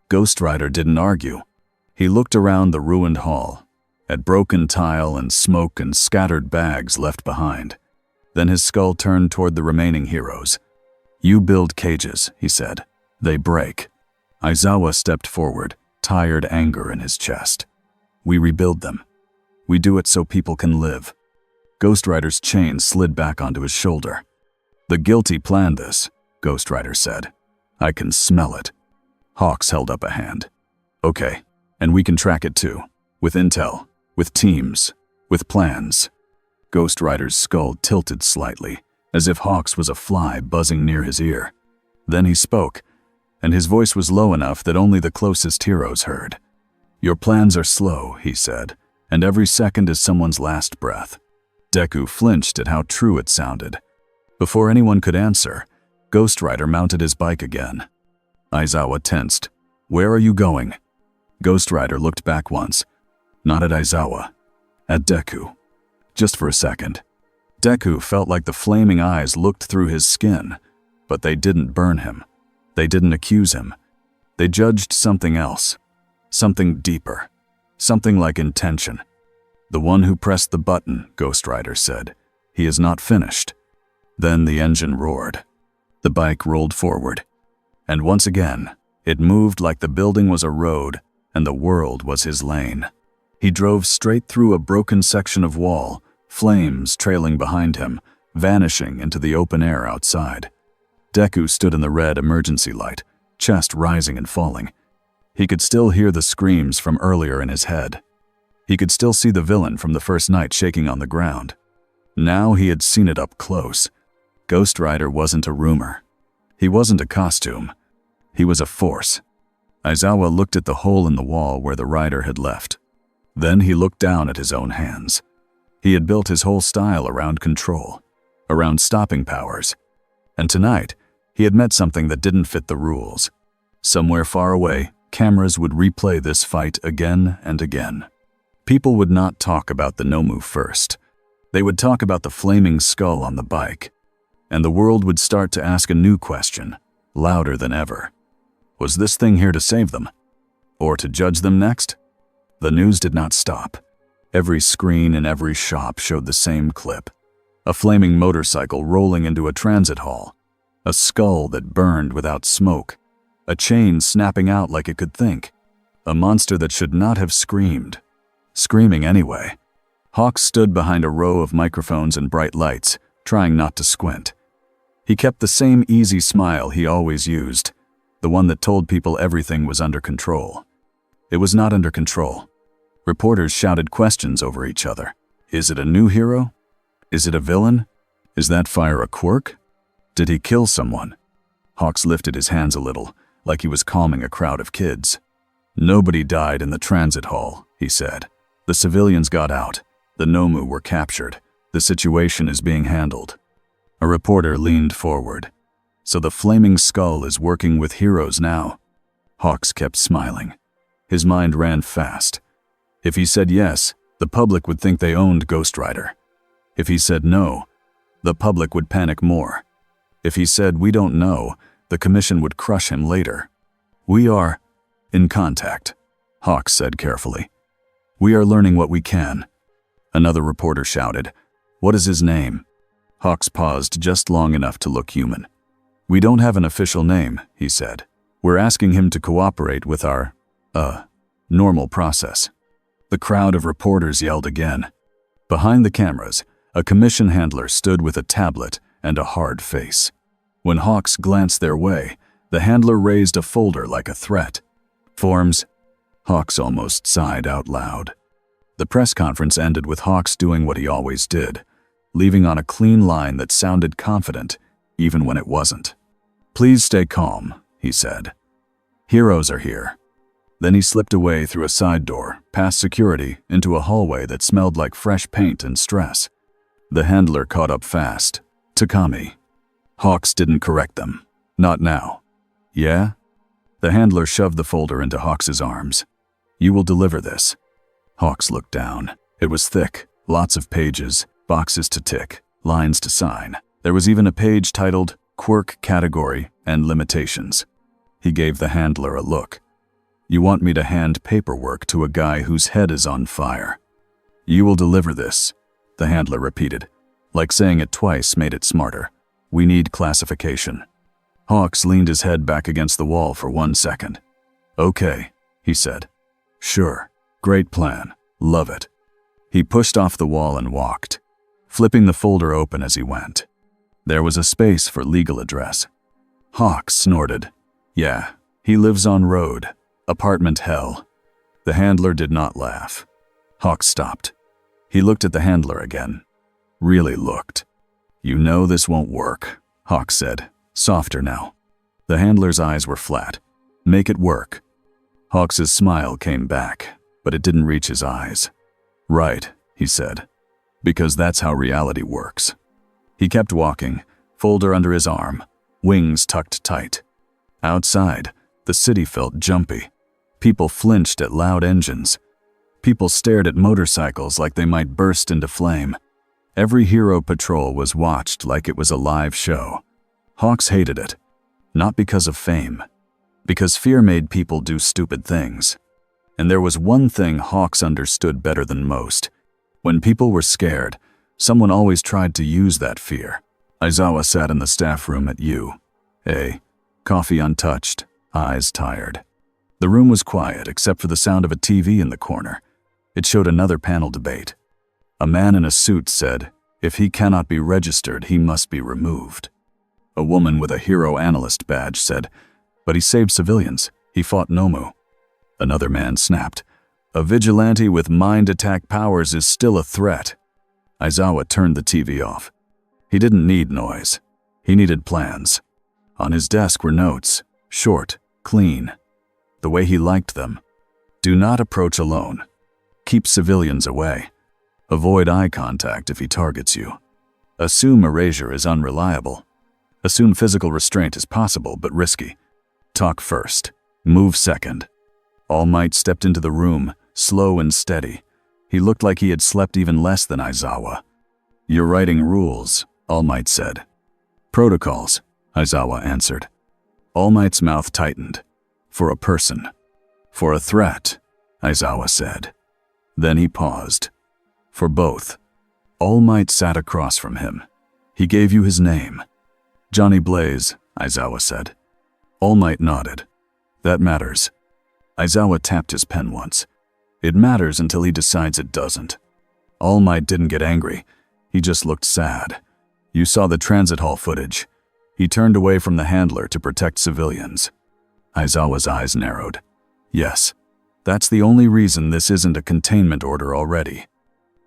Ghost Rider didn't argue. He looked around the ruined hall, at broken tile and smoke and scattered bags left behind. Then his skull turned toward the remaining heroes. "You build cages," he said. "They break." Aizawa stepped forward, tired anger in his chest. "We rebuild them. We do it so people can live." Ghost Rider's chain slid back onto his shoulder. "The guilty planned this," Ghost Rider said. "I can smell it." Hawks held up a hand. "Okay, and we can track it too. With intel, with teams, with plans." Ghost Rider's skull tilted slightly, as if Hawks was a fly buzzing near his ear. Then he spoke, and his voice was low enough that only the closest heroes heard. "Your plans are slow," he said, "and every second is someone's last breath." Deku flinched at how true it sounded. Before anyone could answer, Ghost Rider mounted his bike again. Aizawa tensed. "Where are you going?" Ghost Rider looked back once, not at Aizawa, at Deku. Just for a second. Deku felt like the flaming eyes looked through his skin, but they didn't burn him. They didn't accuse him. They judged something else, something deeper, something like intention. "The one who pressed the button," Ghost Rider said. "He is not finished." Then the engine roared. The bike rolled forward. And once again, it moved like the building was a road and the world was his lane. He drove straight through a broken section of wall, flames trailing behind him, vanishing into the open air outside. Deku stood in the red emergency light, chest rising and falling. He could still hear the screams from earlier in his head. He could still see the villain from the first night shaking on the ground. Now he had seen it up close. Ghost Rider wasn't a rumor. He wasn't a costume. He was a force. Aizawa looked at the hole in the wall where the rider had left. Then he looked down at his own hands. He had built his whole style around control, around stopping powers. And tonight, he had met something that didn't fit the rules. Somewhere far away, cameras would replay this fight again and again. People would not talk about the Nomu first. They would talk about the flaming skull on the bike. And the world would start to ask a new question, louder than ever. Was this thing here to save them? Or to judge them next? The news did not stop. Every screen in every shop showed the same clip. A flaming motorcycle rolling into a transit hall. A skull that burned without smoke. A chain snapping out like it could think. A monster that should not have screamed. Screaming anyway. Hawks stood behind a row of microphones and bright lights, trying not to squint. He kept the same easy smile he always used, the one that told people everything was under control. It was not under control. Reporters shouted questions over each other. Is it a new hero? Is it a villain? Is that fire a quirk? Did he kill someone? Hawks lifted his hands a little, like he was calming a crowd of kids. Nobody died in the transit hall, he said. The civilians got out. The Nomu were captured. The situation is being handled. A reporter leaned forward. So the flaming skull is working with heroes now? Hawks kept smiling. His mind ran fast. If he said yes, the public would think they owned Ghost Rider. If he said no, the public would panic more. If he said we don't know, the commission would crush him later. We are in contact, Hawks said carefully. We are learning what we can. Another reporter shouted, What is his name? Hawks paused just long enough to look human. We don't have an official name, he said. We're asking him to cooperate with our, normal process. The crowd of reporters yelled again. Behind the cameras, a commission handler stood with a tablet and a hard face. When Hawks glanced their way, the handler raised a folder like a threat. Forms? Hawks almost sighed out loud. The press conference ended with Hawks doing what he always did, leaving on a clean line that sounded confident, even when it wasn't. Please stay calm, he said. Heroes are here. Then he slipped away through a side door, past security, into a hallway that smelled like fresh paint and stress. The handler caught up fast. Takami. Hawks didn't correct them. Not now. Yeah? The handler shoved the folder into Hawks's arms. You will deliver this. Hawks looked down. It was thick, lots of pages, boxes to tick, lines to sign. There was even a page titled Quirk Category and Limitations. He gave the handler a look. You want me to hand paperwork to a guy whose head is on fire. You will deliver this, the handler repeated. Like saying it twice made it smarter. We need classification. Hawks leaned his head back against the wall for 1 second. Okay, he said. Sure. Great plan. Love it. He pushed off the wall and walked, flipping the folder open as he went. There was a space for legal address. Hawks snorted. Yeah, he lives on road. Apartment hell. The handler did not laugh. Hawks stopped. He looked at the handler again. Really looked. You know this won't work, Hawks said, softer now. The handler's eyes were flat. Make it work. Hawks's smile came back, but it didn't reach his eyes. Right, he said, because that's how reality works. He kept walking, folder under his arm, wings tucked tight. Outside, the city felt jumpy. People flinched at loud engines. People stared at motorcycles like they might burst into flame. Every hero patrol was watched like it was a live show. Hawks hated it, not because of fame, because fear made people do stupid things. And there was one thing Hawks understood better than most. When people were scared, someone always tried to use that fear. Aizawa sat in the staff room at U.A., coffee untouched, eyes tired. The room was quiet except for the sound of a TV in the corner. It showed another panel debate. A man in a suit said, if he cannot be registered, he must be removed. A woman with a hero analyst badge said, but he saved civilians. He fought Nomu. Another man snapped, a vigilante with mind attack powers is still a threat. Aizawa turned the TV off. He didn't need noise. He needed plans. On his desk were notes, short, clean. the way he liked them. Do not approach alone. Keep civilians away. Avoid eye contact if he targets you. Assume erasure is unreliable. Assume physical restraint is possible but risky. Talk first. Move second. All Might stepped into the room, slow and steady. He looked like he had slept even less than Aizawa. You're writing rules, All Might said. Protocols, Aizawa answered. All Might's mouth tightened. For a person. For a threat, Aizawa said. Then he paused. For both. All Might sat across from him. He gave you his name. Johnny Blaze, Aizawa said. All Might nodded. That matters. Aizawa tapped his pen once. It matters until he decides it doesn't. All Might didn't get angry. He just looked sad. You saw the transit hall footage. He turned away from the handler to protect civilians. Aizawa's eyes narrowed. Yes, that's the only reason this isn't a containment order already.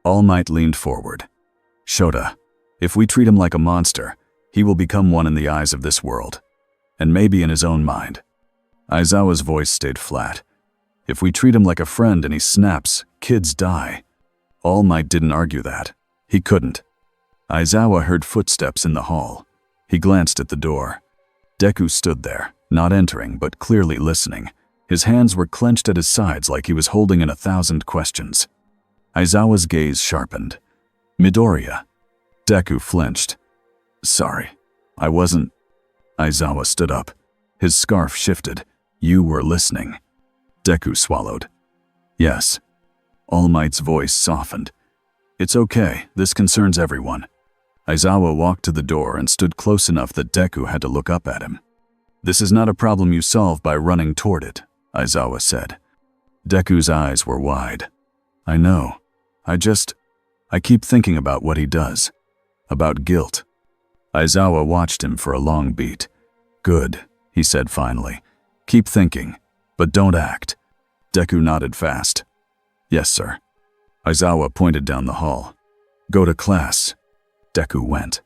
All Might leaned forward. Shota, if we treat him like a monster, he will become one in the eyes of this world. And maybe in his own mind. Aizawa's voice stayed flat. If we treat him like a friend and he snaps, kids die. All Might didn't argue that. He couldn't. Aizawa heard footsteps in the hall. He glanced at the door. Deku stood there, not entering but clearly listening. His hands were clenched at his sides like he was holding in 1,000 questions. Aizawa's gaze sharpened. Midoriya. Deku flinched. Sorry, I wasn't. Aizawa stood up. His scarf shifted. You were listening. Deku swallowed. Yes. All Might's voice softened. It's okay, this concerns everyone. Aizawa walked to the door and stood close enough that Deku had to look up at him. This is not a problem you solve by running toward it, Aizawa said. Deku's eyes were wide. I know. I keep thinking about what he does. About guilt. Aizawa watched him for a long beat. Good, he said finally. Keep thinking, but don't act. Deku nodded fast. Yes, sir. Aizawa pointed down the hall. Go to class. Deku went.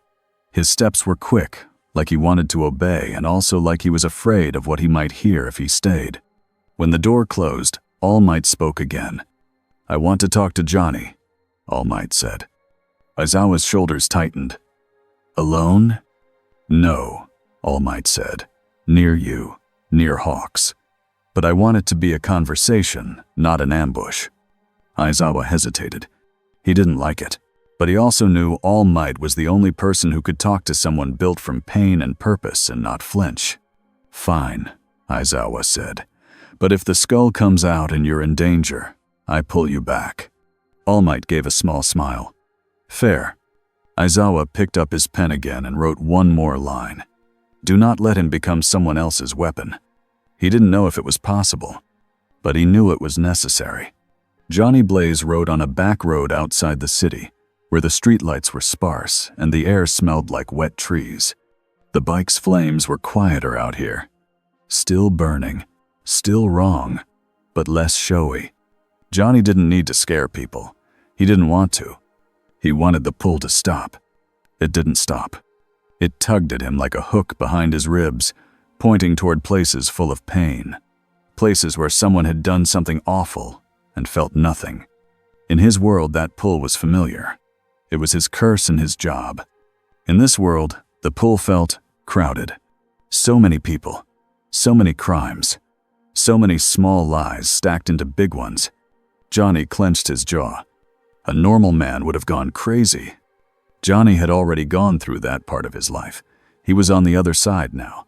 His steps were quick, like he wanted to obey and also like he was afraid of what he might hear if he stayed. When the door closed, All Might spoke again. I want to talk to Johnny, All Might said. Aizawa's shoulders tightened. Alone? No, All Might said. Near you, near Hawks. But I want it to be a conversation, not an ambush. Aizawa hesitated. He didn't like it, but he also knew All Might was the only person who could talk to someone built from pain and purpose and not flinch. Fine, Aizawa said. But if the skull comes out and you're in danger, I pull you back. All Might gave a small smile. Fair. Aizawa picked up his pen again and wrote one more line. Do not let him become someone else's weapon. He didn't know if it was possible, but he knew it was necessary. Johnny Blaze rode on a back road outside the city, where the streetlights were sparse and the air smelled like wet trees. The bike's flames were quieter out here. Still burning, still wrong, but less showy. Johnny didn't need to scare people. He didn't want to. He wanted the pull to stop. It didn't stop. It tugged at him like a hook behind his ribs, pointing toward places full of pain. Places where someone had done something awful and felt nothing. In his world, that pull was familiar. It was his curse and his job. In this world, the pull felt crowded. So many people, so many crimes, so many small lies stacked into big ones. Johnny clenched his jaw. A normal man would have gone crazy. Johnny had already gone through that part of his life. He was on the other side now.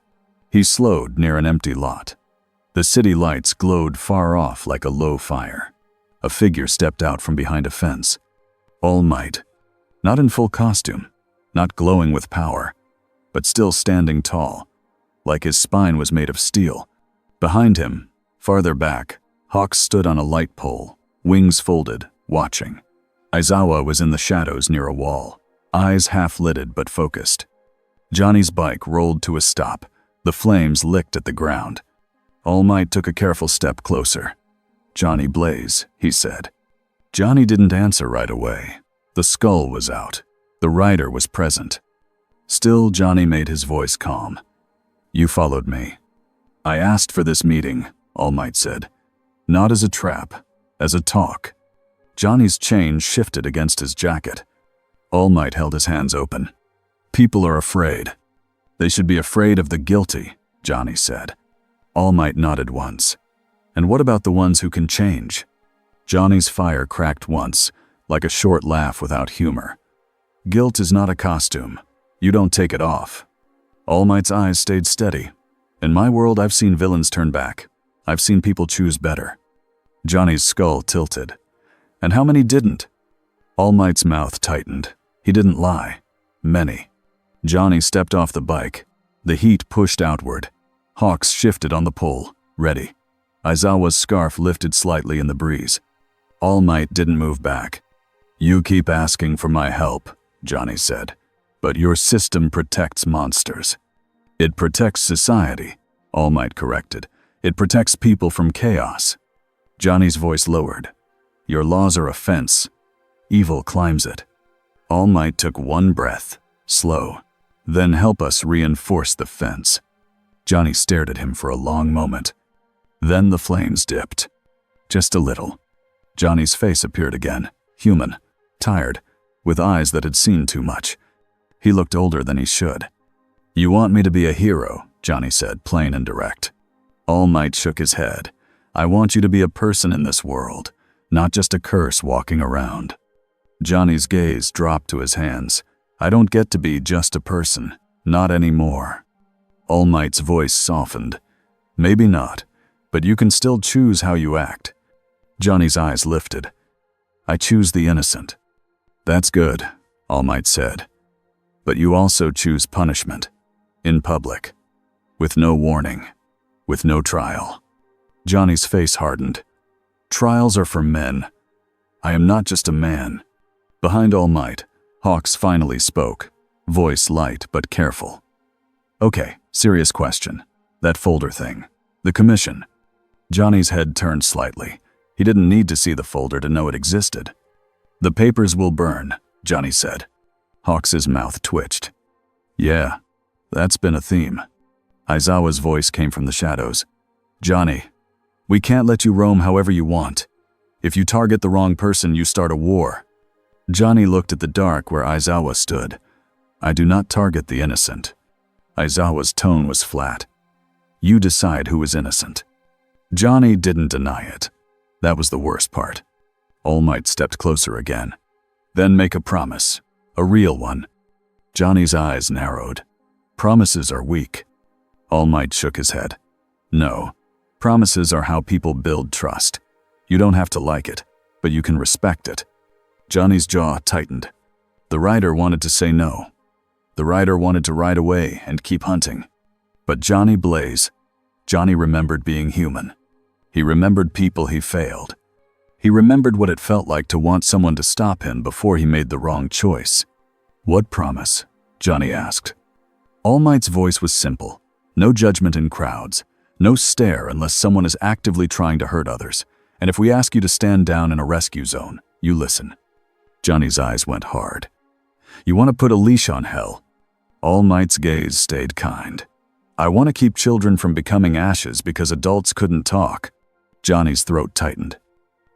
He slowed near an empty lot. The city lights glowed far off like a low fire. A figure stepped out from behind a fence. All Might. Not in full costume, not glowing with power, but still standing tall, like his spine was made of steel. Behind him, farther back, Hawks stood on a light pole, wings folded, watching. Aizawa was in the shadows near a wall, eyes half-lidded but focused. Johnny's bike rolled to a stop. The flames licked at the ground. All Might took a careful step closer. Johnny Blaze, he said. Johnny didn't answer right away. The skull was out. The rider was present. Still, Johnny made his voice calm. You followed me. I asked for this meeting, All Might said. Not as a trap, as a talk. Johnny's chain shifted against his jacket. All Might held his hands open. People are afraid. They should be afraid of the guilty, Johnny said. All Might nodded once. And what about the ones who can change? Johnny's fire cracked once, like a short laugh without humor. Guilt is not a costume. You don't take it off. All Might's eyes stayed steady. In my world, I've seen villains turn back. I've seen people choose better. Johnny's skull tilted. And how many didn't? All Might's mouth tightened. He didn't lie. Many. Johnny stepped off the bike. The heat pushed outward. Hawks shifted on the pole, ready. Aizawa's scarf lifted slightly in the breeze. All Might didn't move back. You keep asking for my help, Johnny said. But your system protects monsters. It protects society, All Might corrected. It protects people from chaos. Johnny's voice lowered. Your laws are a fence. Evil climbs it. All Might took one breath, slow. Then help us reinforce the fence. Johnny stared at him for a long moment. Then the flames dipped. Just a little. Johnny's face appeared again, human, tired, with eyes that had seen too much. He looked older than he should. You want me to be a hero, Johnny said, plain and direct. All Might shook his head. I want you to be a person in this world, not just a curse walking around. Johnny's gaze dropped to his hands. I don't get to be just a person, not anymore. All Might's voice softened. Maybe not, but you can still choose how you act. Johnny's eyes lifted. I choose the innocent. That's good, All Might said. But you also choose punishment. In public. With no warning. With no trial. Johnny's face hardened. Trials are for men. I am not just a man. Behind All Might, Hawks finally spoke, voice light but careful. Okay, serious question. That folder thing. The commission. Johnny's head turned slightly. He didn't need to see the folder to know it existed. The papers will burn, Johnny said. Hawks's mouth twitched. Yeah, that's been a theme. Aizawa's voice came from the shadows. Johnny, we can't let you roam however you want. If you target the wrong person, you start a war. Johnny looked at the dark where Aizawa stood. I do not target the innocent. Aizawa's tone was flat. You decide who is innocent. Johnny didn't deny it. That was the worst part. All Might stepped closer again. Then make a promise. A real one. Johnny's eyes narrowed. Promises are weak. All Might shook his head. No. Promises are how people build trust. You don't have to like it, but you can respect it. Johnny's jaw tightened. The rider wanted to say no. The rider wanted to ride away and keep hunting. But Johnny remembered being human. He remembered people he failed. He remembered what it felt like to want someone to stop him before he made the wrong choice. What promise? Johnny asked. All Might's voice was simple. No judgment in crowds. No stare unless someone is actively trying to hurt others. And if we ask you to stand down in a rescue zone, you listen. Johnny's eyes went hard. You want to put a leash on hell? All Might's gaze stayed kind. I want to keep children from becoming ashes because adults couldn't talk. Johnny's throat tightened.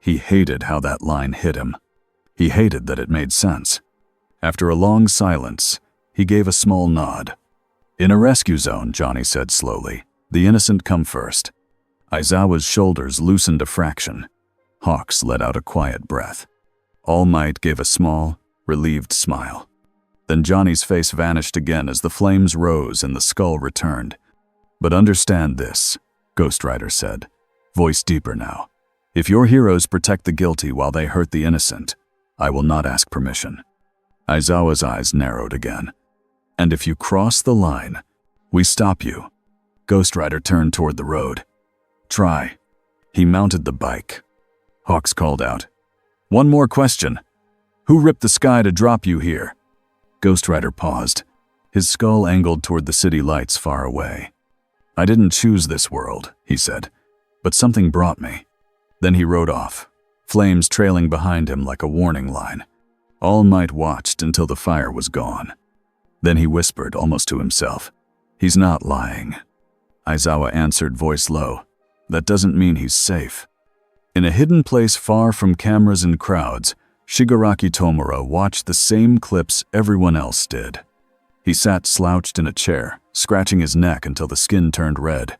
He hated how that line hit him. He hated that it made sense. After a long silence, he gave a small nod. In a rescue zone, Johnny said slowly, the innocent come first. Aizawa's shoulders loosened a fraction. Hawks let out a quiet breath. All Might gave a small, relieved smile. Then Johnny's face vanished again as the flames rose and the skull returned. But understand this, Ghost Rider said, voice deeper now. If your heroes protect the guilty while they hurt the innocent, I will not ask permission. Aizawa's eyes narrowed again. And if you cross the line, we stop you. Ghost Rider turned toward the road. Try. He mounted the bike. Hawks called out. One more question. Who ripped the sky to drop you here? Ghost Rider paused. His skull angled toward the city lights far away. I didn't choose this world, he said, but something brought me. Then he rode off, flames trailing behind him like a warning line. All Might watched until the fire was gone. Then he whispered almost to himself, He's not lying. Aizawa answered, voice low. that doesn't mean he's safe. In a hidden place far from cameras and crowds, Shigaraki Tomura watched the same clips everyone else did. He sat slouched in a chair, scratching his neck until the skin turned red.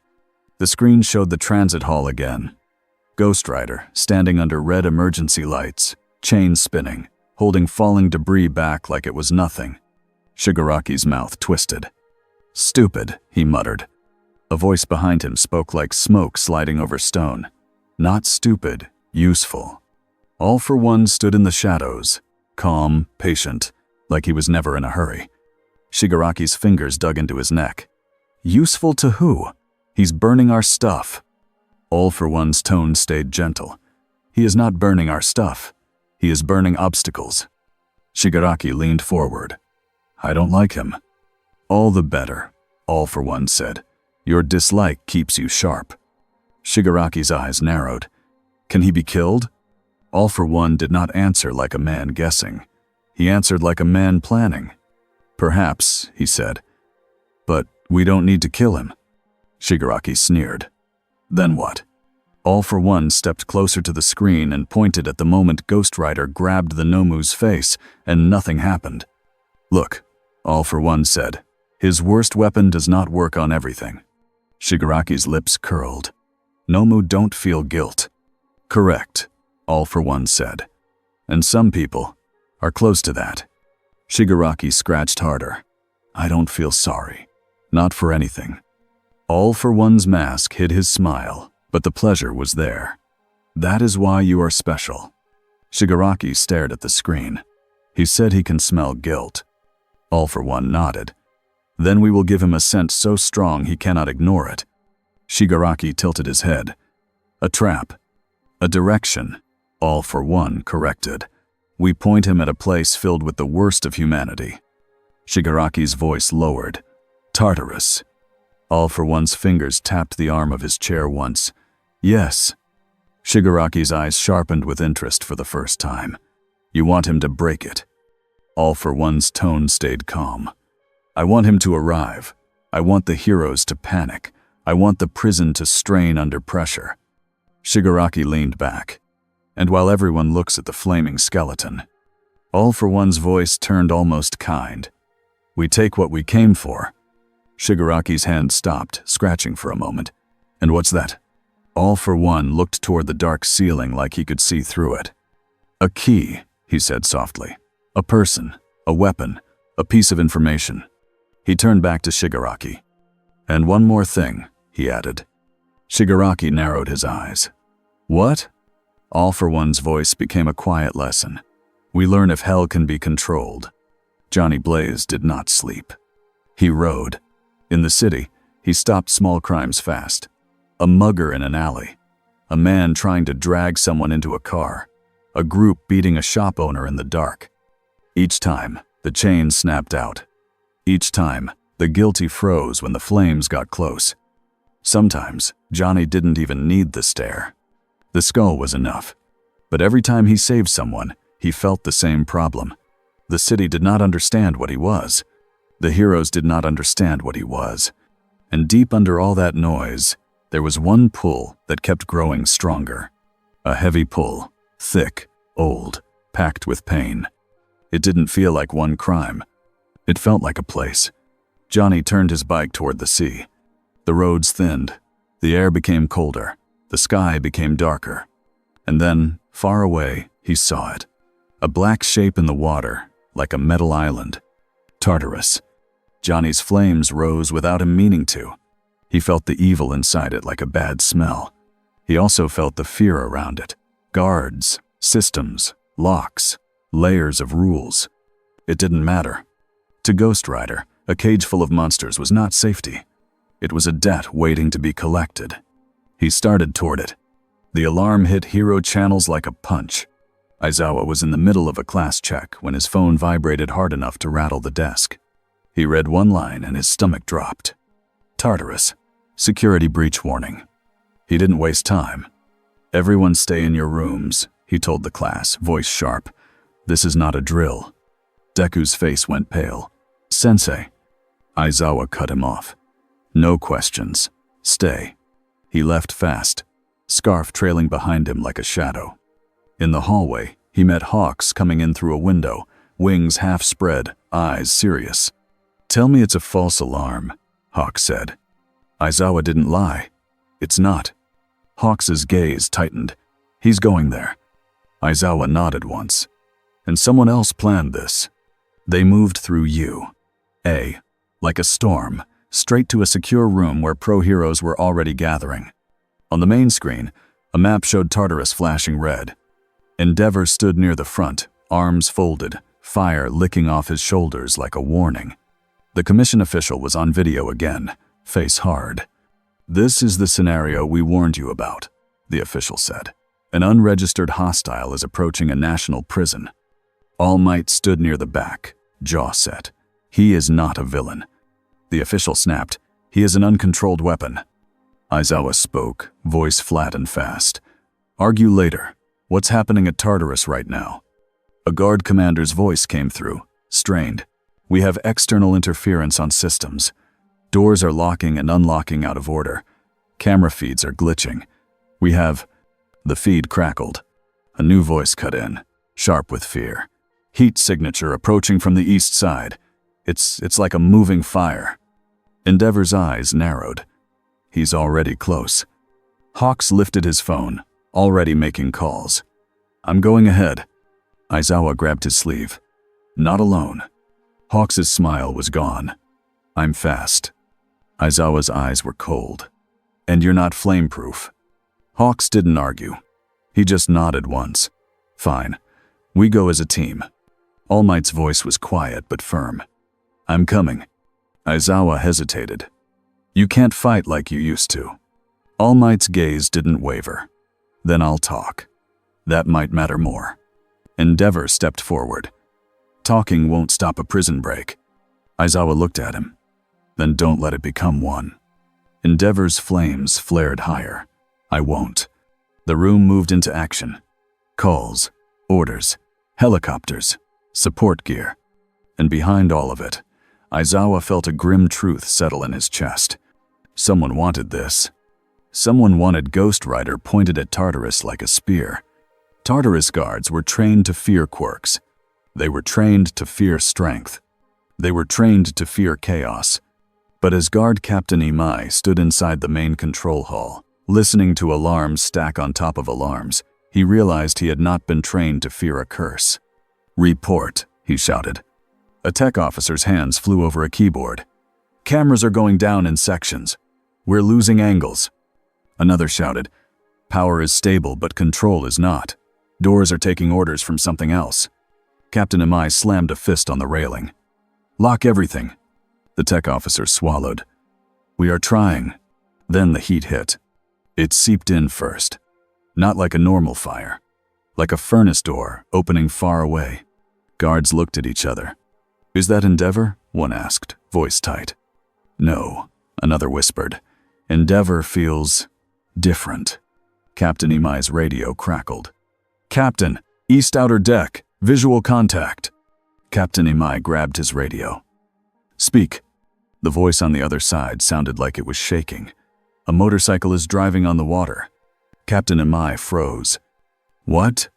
The screen showed the transit hall again. Ghost Rider, standing under red emergency lights, chains spinning, holding falling debris back like it was nothing. Shigaraki's mouth twisted. "Stupid," he muttered. A voice behind him spoke like smoke sliding over stone. Not stupid, useful. All for One stood in the shadows, calm, patient, like he was never in a hurry. Shigaraki's fingers dug into his neck. Useful to who? He's burning our stuff. All for One's tone stayed gentle. He is not burning our stuff. He is burning obstacles. Shigaraki leaned forward. I don't like him. All the better, All for One said. Your dislike keeps you sharp. Shigaraki's eyes narrowed. Can he be killed? All for One did not answer like a man guessing. He answered like a man planning. Perhaps, he said. But we don't need to kill him. Shigaraki sneered. Then what? All for One stepped closer to the screen and pointed at the moment Ghost Rider grabbed the Nomu's face, and nothing happened. Look, All for One said. His worst weapon does not work on everything. Shigaraki's lips curled. Nomu don't feel guilt. Correct, All for One said. And some people are close to that. Shigaraki scratched harder. I don't feel sorry. Not for anything. All for One's mask hid his smile, but the pleasure was there. That is why you are special. Shigaraki stared at the screen. He said he can smell guilt. All for One nodded. Then we will give him a scent so strong he cannot ignore it. Shigaraki tilted his head. A trap. A direction. All for One corrected. We point him at a place filled with the worst of humanity. Shigaraki's voice lowered. Tartarus. All for One's fingers tapped the arm of his chair once. Yes. Shigaraki's eyes sharpened with interest for the first time. You want him to break it. All for One's tone stayed calm. I want him to arrive. I want the heroes to panic. I want the prison to strain under pressure. Shigaraki leaned back. And while everyone looks at the flaming skeleton, All for One's voice turned almost kind. We take what we came for. Shigaraki's hand stopped, scratching for a moment. And what's that? All for One looked toward the dark ceiling like he could see through it. A key, he said softly. A person, a weapon, a piece of information. He turned back to Shigaraki. And one more thing, he added. Shigaraki narrowed his eyes. What? All for One's voice became a quiet lesson. We learn if hell can be controlled. Johnny Blaze did not sleep. He rode. In the city, he stopped small crimes fast. A mugger in an alley. A man trying to drag someone into a car. A group beating a shop owner in the dark. Each time, the chain snapped out. Each time, the guilty froze when the flames got close. Sometimes, Johnny didn't even need the stare. The skull was enough. But every time he saved someone, he felt the same problem. The city did not understand what he was. The heroes did not understand what he was. And deep under all that noise, there was one pull that kept growing stronger. A heavy pull, thick, old, packed with pain. It didn't feel like one crime. It felt like a place. Johnny turned his bike toward the sea. The roads thinned. The air became colder. The sky became darker. And then, far away, he saw it. A black shape in the water, like a metal island. Tartarus. Johnny's flames rose without him meaning to. He felt the evil inside it like a bad smell. He also felt the fear around it. Guards, systems, locks, layers of rules. It didn't matter. To Ghost Rider, a cage full of monsters was not safety. It was a debt waiting to be collected. He started toward it. The alarm hit hero channels like a punch. Aizawa was in the middle of a class check when his phone vibrated hard enough to rattle the desk. He read one line and his stomach dropped. Tartarus. Security breach warning. He didn't waste time. Everyone stay in your rooms, he told the class, voice sharp. This is not a drill. Deku's face went pale. Sensei. Aizawa cut him off. No questions. Stay. He left fast, scarf trailing behind him like a shadow. In the hallway, he met Hawks coming in through a window, wings half spread, eyes serious. "Tell me it's a false alarm," Hawks said. Aizawa didn't lie. "It's not." Hawks's gaze tightened. "He's going there." Aizawa nodded once. "And someone else planned this. They moved through you. Like a storm, straight to a secure room where pro-heroes were already gathering. On the main screen, a map showed Tartarus flashing red. Endeavor stood near the front, arms folded, fire licking off his shoulders like a warning. The commission official was on video again, face hard. "This is the scenario we warned you about," the official said. "An unregistered hostile is approaching a national prison." All Might stood near the back, jaw set. "He is not a villain." The official snapped. "He is an uncontrolled weapon." Aizawa spoke, voice flat and fast. "Argue later. What's happening at Tartarus right now?" A guard commander's voice came through, strained. "We have external interference on systems. Doors are locking and unlocking out of order. Camera feeds are glitching. We have—" The feed crackled. A new voice cut in, sharp with fear. "Heat signature approaching from the east side. It's like a moving fire." Endeavor's eyes narrowed. "He's already close." Hawks lifted his phone, already making calls. "I'm going ahead." Aizawa grabbed his sleeve. "Not alone." Hawks's smile was gone. "I'm fast." Aizawa's eyes were cold. "And you're not flameproof." Hawks didn't argue. He just nodded once. "Fine. We go as a team." All Might's voice was quiet but firm. "I'm coming." Aizawa hesitated. "You can't fight like you used to." All Might's gaze didn't waver. "Then I'll talk. That might matter more." Endeavor stepped forward. "Talking won't stop a prison break." Aizawa looked at him. "Then don't let it become one." Endeavor's flames flared higher. "I won't." The room moved into action. Calls, orders, helicopters, support gear. And behind all of it, Aizawa felt a grim truth settle in his chest. Someone wanted this. Someone wanted Ghost Rider pointed at Tartarus like a spear. Tartarus guards were trained to fear quirks. They were trained to fear strength. They were trained to fear chaos. But as Guard Captain Imai stood inside the main control hall, listening to alarms stack on top of alarms, he realized he had not been trained to fear a curse. "Report," he shouted. A tech officer's hands flew over a keyboard. "Cameras are going down in sections. We're losing angles." Another shouted, "Power is stable, but control is not. Doors are taking orders from something else." Captain Imai slammed a fist on the railing. "Lock everything." The tech officer swallowed. "We are trying." Then the heat hit. It seeped in first. Not like a normal fire. Like a furnace door opening far away. Guards looked at each other. "Is that Endeavor?" one asked, voice tight. "No," another whispered. "Endeavor feels different." Captain Imai's radio crackled. "Captain, east outer deck, visual contact." Captain Imai grabbed his radio. "Speak." The voice on the other side sounded like it was shaking. "A motorcycle is driving on the water." Captain Imai froze. "What?"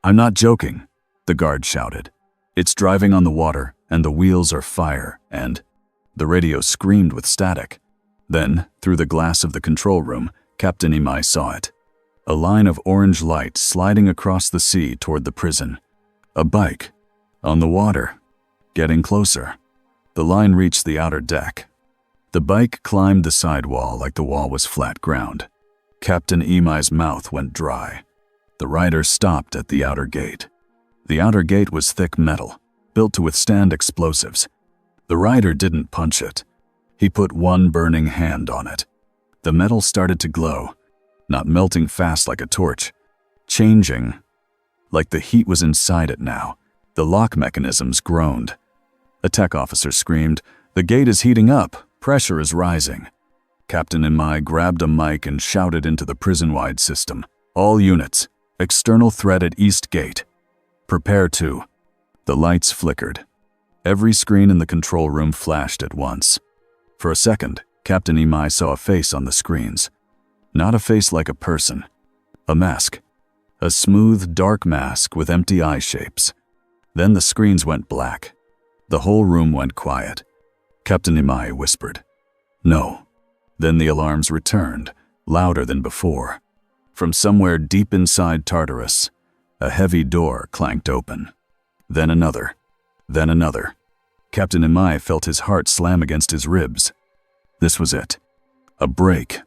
"I'm not joking," the guard shouted. "It's driving on the water, and the wheels are fire, and—" The radio screamed with static. Then, through the glass of the control room, Captain Imai saw it. A line of orange light sliding across the sea toward the prison. A bike. On the water. Getting closer. The line reached the outer deck. The bike climbed the side wall like the wall was flat ground. Captain Imai's mouth went dry. The rider stopped at the outer gate. The outer gate was thick metal, built to withstand explosives. The rider didn't punch it. He put one burning hand on it. The metal started to glow, not melting fast like a torch, changing, like the heat was inside it now. The lock mechanisms groaned. A tech officer screamed, "The gate is heating up, pressure is rising." Captain Imai grabbed a mic and shouted into the prison-wide system, "All units, external threat at East Gate. Prepare to." The lights flickered. Every screen in the control room flashed at once. For a second, Captain Imai saw a face on the screens. Not a face like a person. A mask. A smooth, dark mask with empty eye shapes. Then the screens went black. The whole room went quiet. Captain Imai whispered, "No." Then the alarms returned, louder than before. From somewhere deep inside Tartarus, a heavy door clanked open. Then another. Then another. Captain Imai felt his heart slam against his ribs. This was it. A break.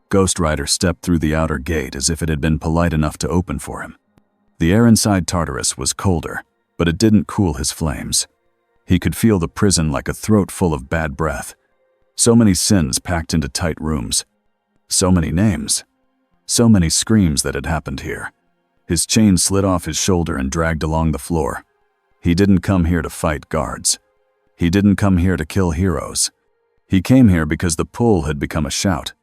Ghost Rider stepped through the outer gate as if it had been polite enough to open for him. The air inside Tartarus was colder, but it didn't cool his flames. He could feel the prison like a throat full of bad breath. So many sins packed into tight rooms. So many names. So many screams that had happened here. His chain slid off his shoulder and dragged along the floor. He didn't come here to fight guards. He didn't come here to kill heroes. He came here because the pull had become a shout.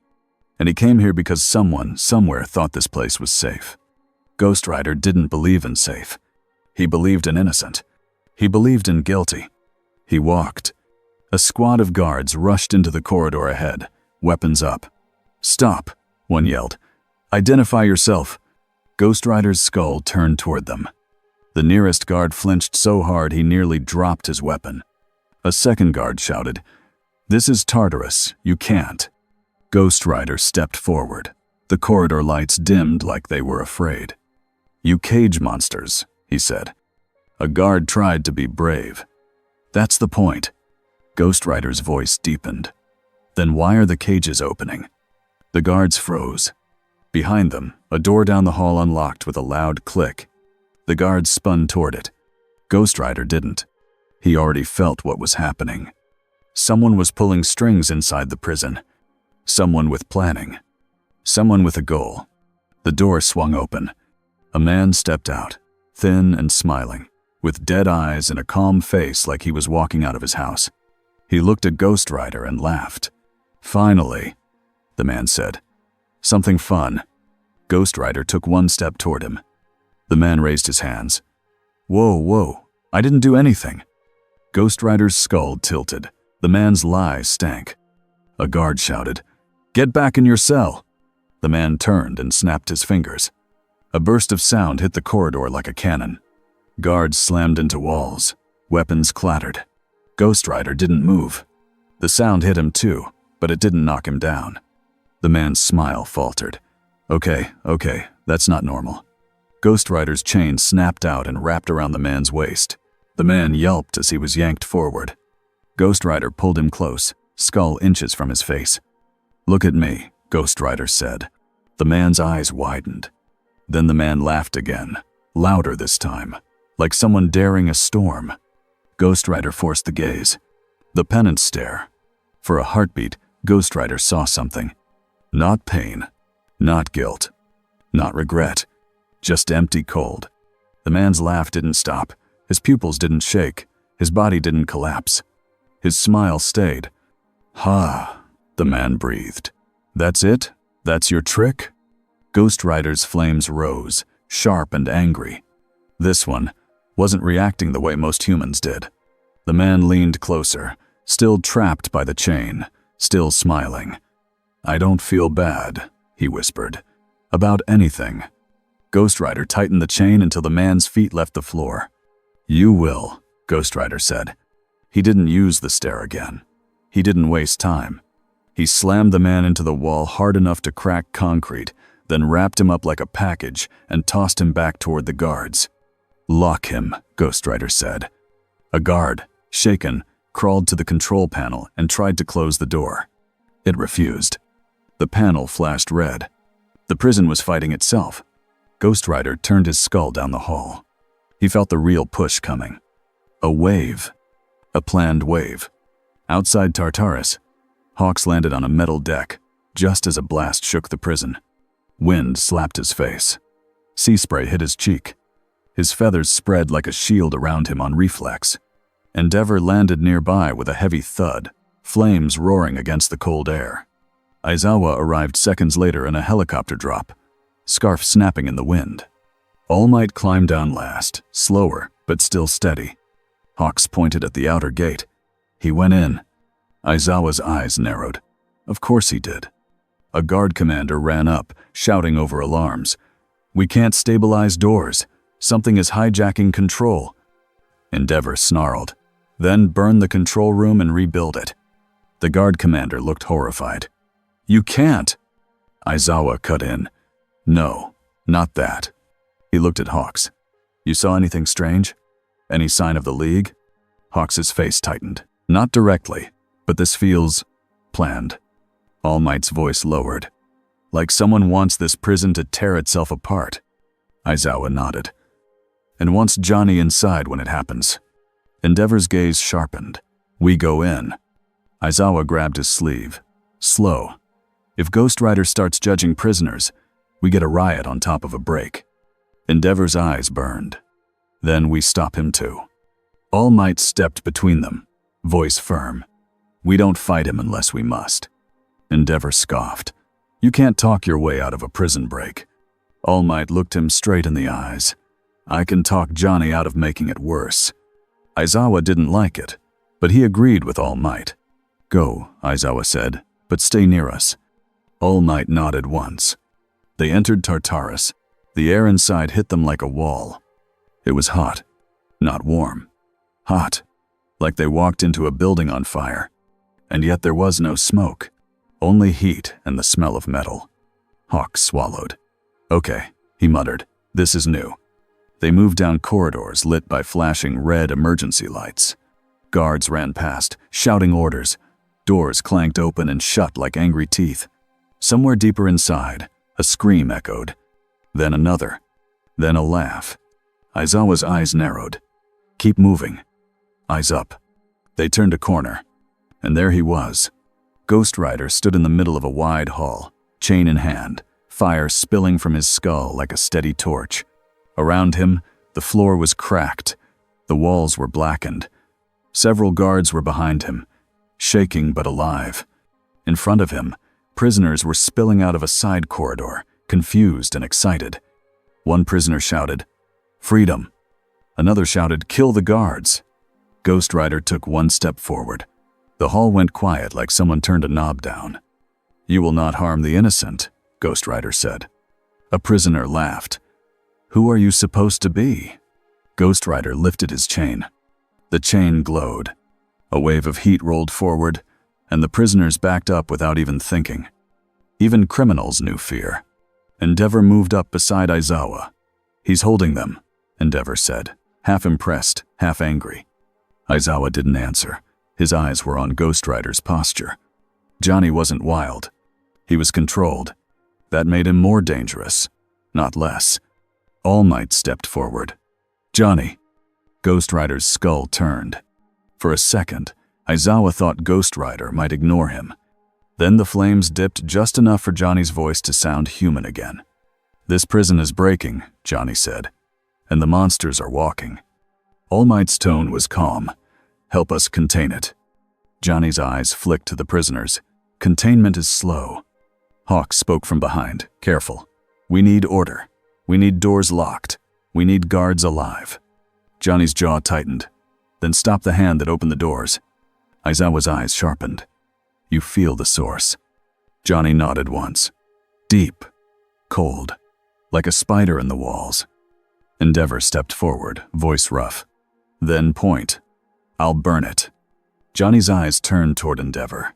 And he came here because someone, somewhere, thought this place was safe. Ghost Rider didn't believe in safe. He believed in innocent. He believed in guilty. He walked. A squad of guards rushed into the corridor ahead, weapons up. "Stop," one yelled. "Identify yourself." Ghost Rider's skull turned toward them. The nearest guard flinched so hard he nearly dropped his weapon. A second guard shouted, "This is Tartarus, you can't." Ghost Rider stepped forward. The corridor lights dimmed like they were afraid. "You cage monsters," he said. A guard tried to be brave. "That's the point." Ghost Rider's voice deepened. "Then why are the cages opening?" The guards froze. Behind them, a door down the hall unlocked with a loud click. The guards spun toward it. Ghost Rider didn't. He already felt what was happening. Someone was pulling strings inside the prison. Someone with planning. Someone with a goal. The door swung open. A man stepped out, thin and smiling, with dead eyes and a calm face like he was walking out of his house. He looked at Ghost Rider and laughed. "Finally," the man said. "Something fun." Ghost Rider took one step toward him. The man raised his hands. Whoa, I didn't do anything." Ghost Rider's skull tilted. The man's lies stank. A guard shouted, "Get back in your cell." The man turned and snapped his fingers. A burst of sound hit the corridor like a cannon. Guards slammed into walls. Weapons clattered. Ghost Rider didn't move. The sound hit him too, but it didn't knock him down. The man's smile faltered. Okay, that's not normal." Ghost Rider's chain snapped out and wrapped around the man's waist. The man yelped as he was yanked forward. Ghost Rider pulled him close, skull inches from his face. "Look at me," Ghost Rider said. The man's eyes widened. Then the man laughed again, louder this time, like someone daring a storm. Ghost Rider forced the gaze. The penance stare. For a heartbeat, Ghost Rider saw something. Not pain, not guilt, not regret, just empty cold. The man's laugh didn't stop. His pupils didn't shake. His body didn't collapse. His smile stayed. "Ha," the man breathed. "That's it? That's your trick?" Ghost Rider's flames rose, sharp and angry. This one wasn't reacting the way most humans did. The man leaned closer, still trapped by the chain, still smiling. "I don't feel bad," he whispered, "about anything." Ghost Rider tightened the chain until the man's feet left the floor. "You will," Ghost Rider said. He didn't use the stare again. He didn't waste time. He slammed the man into the wall hard enough to crack concrete, then wrapped him up like a package and tossed him back toward the guards. "Lock him," Ghost Rider said. A guard, shaken, crawled to the control panel and tried to close the door. It refused. The panel flashed red. The prison was fighting itself. Ghost Rider turned his skull down the hall. He felt the real push coming. A wave. A planned wave. Outside Tartarus, Hawks landed on a metal deck, just as a blast shook the prison. Wind slapped his face. Sea spray hit his cheek. His feathers spread like a shield around him on reflex. Endeavor landed nearby with a heavy thud, flames roaring against the cold air. Aizawa arrived seconds later in a helicopter drop, scarf snapping in the wind. All Might climbed down last, slower, but still steady. Hawks pointed at the outer gate. He went in. Aizawa's eyes narrowed. Of course he did. A guard commander ran up, shouting over alarms. "We can't stabilize doors. Something is hijacking control." Endeavor snarled. "Then burn the control room and rebuild it." The guard commander looked horrified. "You can't!" Aizawa cut in. "No, not that." He looked at Hawks. "You saw anything strange? Any sign of the League?" Hawks's face tightened. "Not directly, but this feels planned." All Might's voice lowered. "Like someone wants this prison to tear itself apart." Aizawa nodded. "And wants Johnny inside when it happens." Endeavor's gaze sharpened. "We go in." Aizawa grabbed his sleeve. "Slow. If Ghost Rider starts judging prisoners, we get a riot on top of a break." Endeavor's eyes burned. "Then we stop him too." All Might stepped between them, voice firm. "We don't fight him unless we must." Endeavor scoffed. "You can't talk your way out of a prison break." All Might looked him straight in the eyes. "I can talk Johnny out of making it worse." Aizawa didn't like it, but he agreed with All Might. "Go," Aizawa said, "but stay near us." All Might nodded once. They entered Tartarus. The air inside hit them like a wall. It was hot, not warm. Hot, like they walked into a building on fire. And yet there was no smoke, only heat and the smell of metal. Hawk swallowed. "Okay," he muttered, "this is new." They moved down corridors lit by flashing red emergency lights. Guards ran past, shouting orders. Doors clanked open and shut like angry teeth. Somewhere deeper inside, a scream echoed. Then another. Then a laugh. Aizawa's eyes narrowed. "Keep moving." Eyes up. They turned a corner. And there he was. Ghost Rider stood in the middle of a wide hall, chain in hand, fire spilling from his skull like a steady torch. Around him, the floor was cracked. The walls were blackened. Several guards were behind him, shaking but alive. In front of him, prisoners were spilling out of a side corridor, confused and excited. One prisoner shouted, "Freedom!" Another shouted, "Kill the guards!" Ghost Rider took one step forward. The hall went quiet like someone turned a knob down. "You will not harm the innocent," Ghost Rider said. A prisoner laughed. "Who are you supposed to be?" Ghost Rider lifted his chain. The chain glowed. A wave of heat rolled forward, and the prisoners backed up without even thinking. Even criminals knew fear. Endeavor moved up beside Aizawa. "He's holding them," Endeavor said, half impressed, half angry. Aizawa didn't answer. His eyes were on Ghost Rider's posture. Johnny wasn't wild. He was controlled. That made him more dangerous, not less. All Might stepped forward. "Johnny." Ghost Rider's skull turned. For a second, Aizawa thought Ghost Rider might ignore him. Then the flames dipped just enough for Johnny's voice to sound human again. "This prison is breaking," Johnny said, "and the monsters are walking." All Might's tone was calm. "Help us contain it." Johnny's eyes flicked to the prisoners. "Containment is slow." Hawk spoke from behind, careful. "We need order. We need doors locked. We need guards alive." Johnny's jaw tightened. "Then stop the hand that opened the doors." Aizawa's eyes sharpened. "You feel the source." Johnny nodded once. Deep, cold, like a spider in the walls. Endeavor stepped forward, voice rough. "Then point. I'll burn it." Johnny's eyes turned toward Endeavor.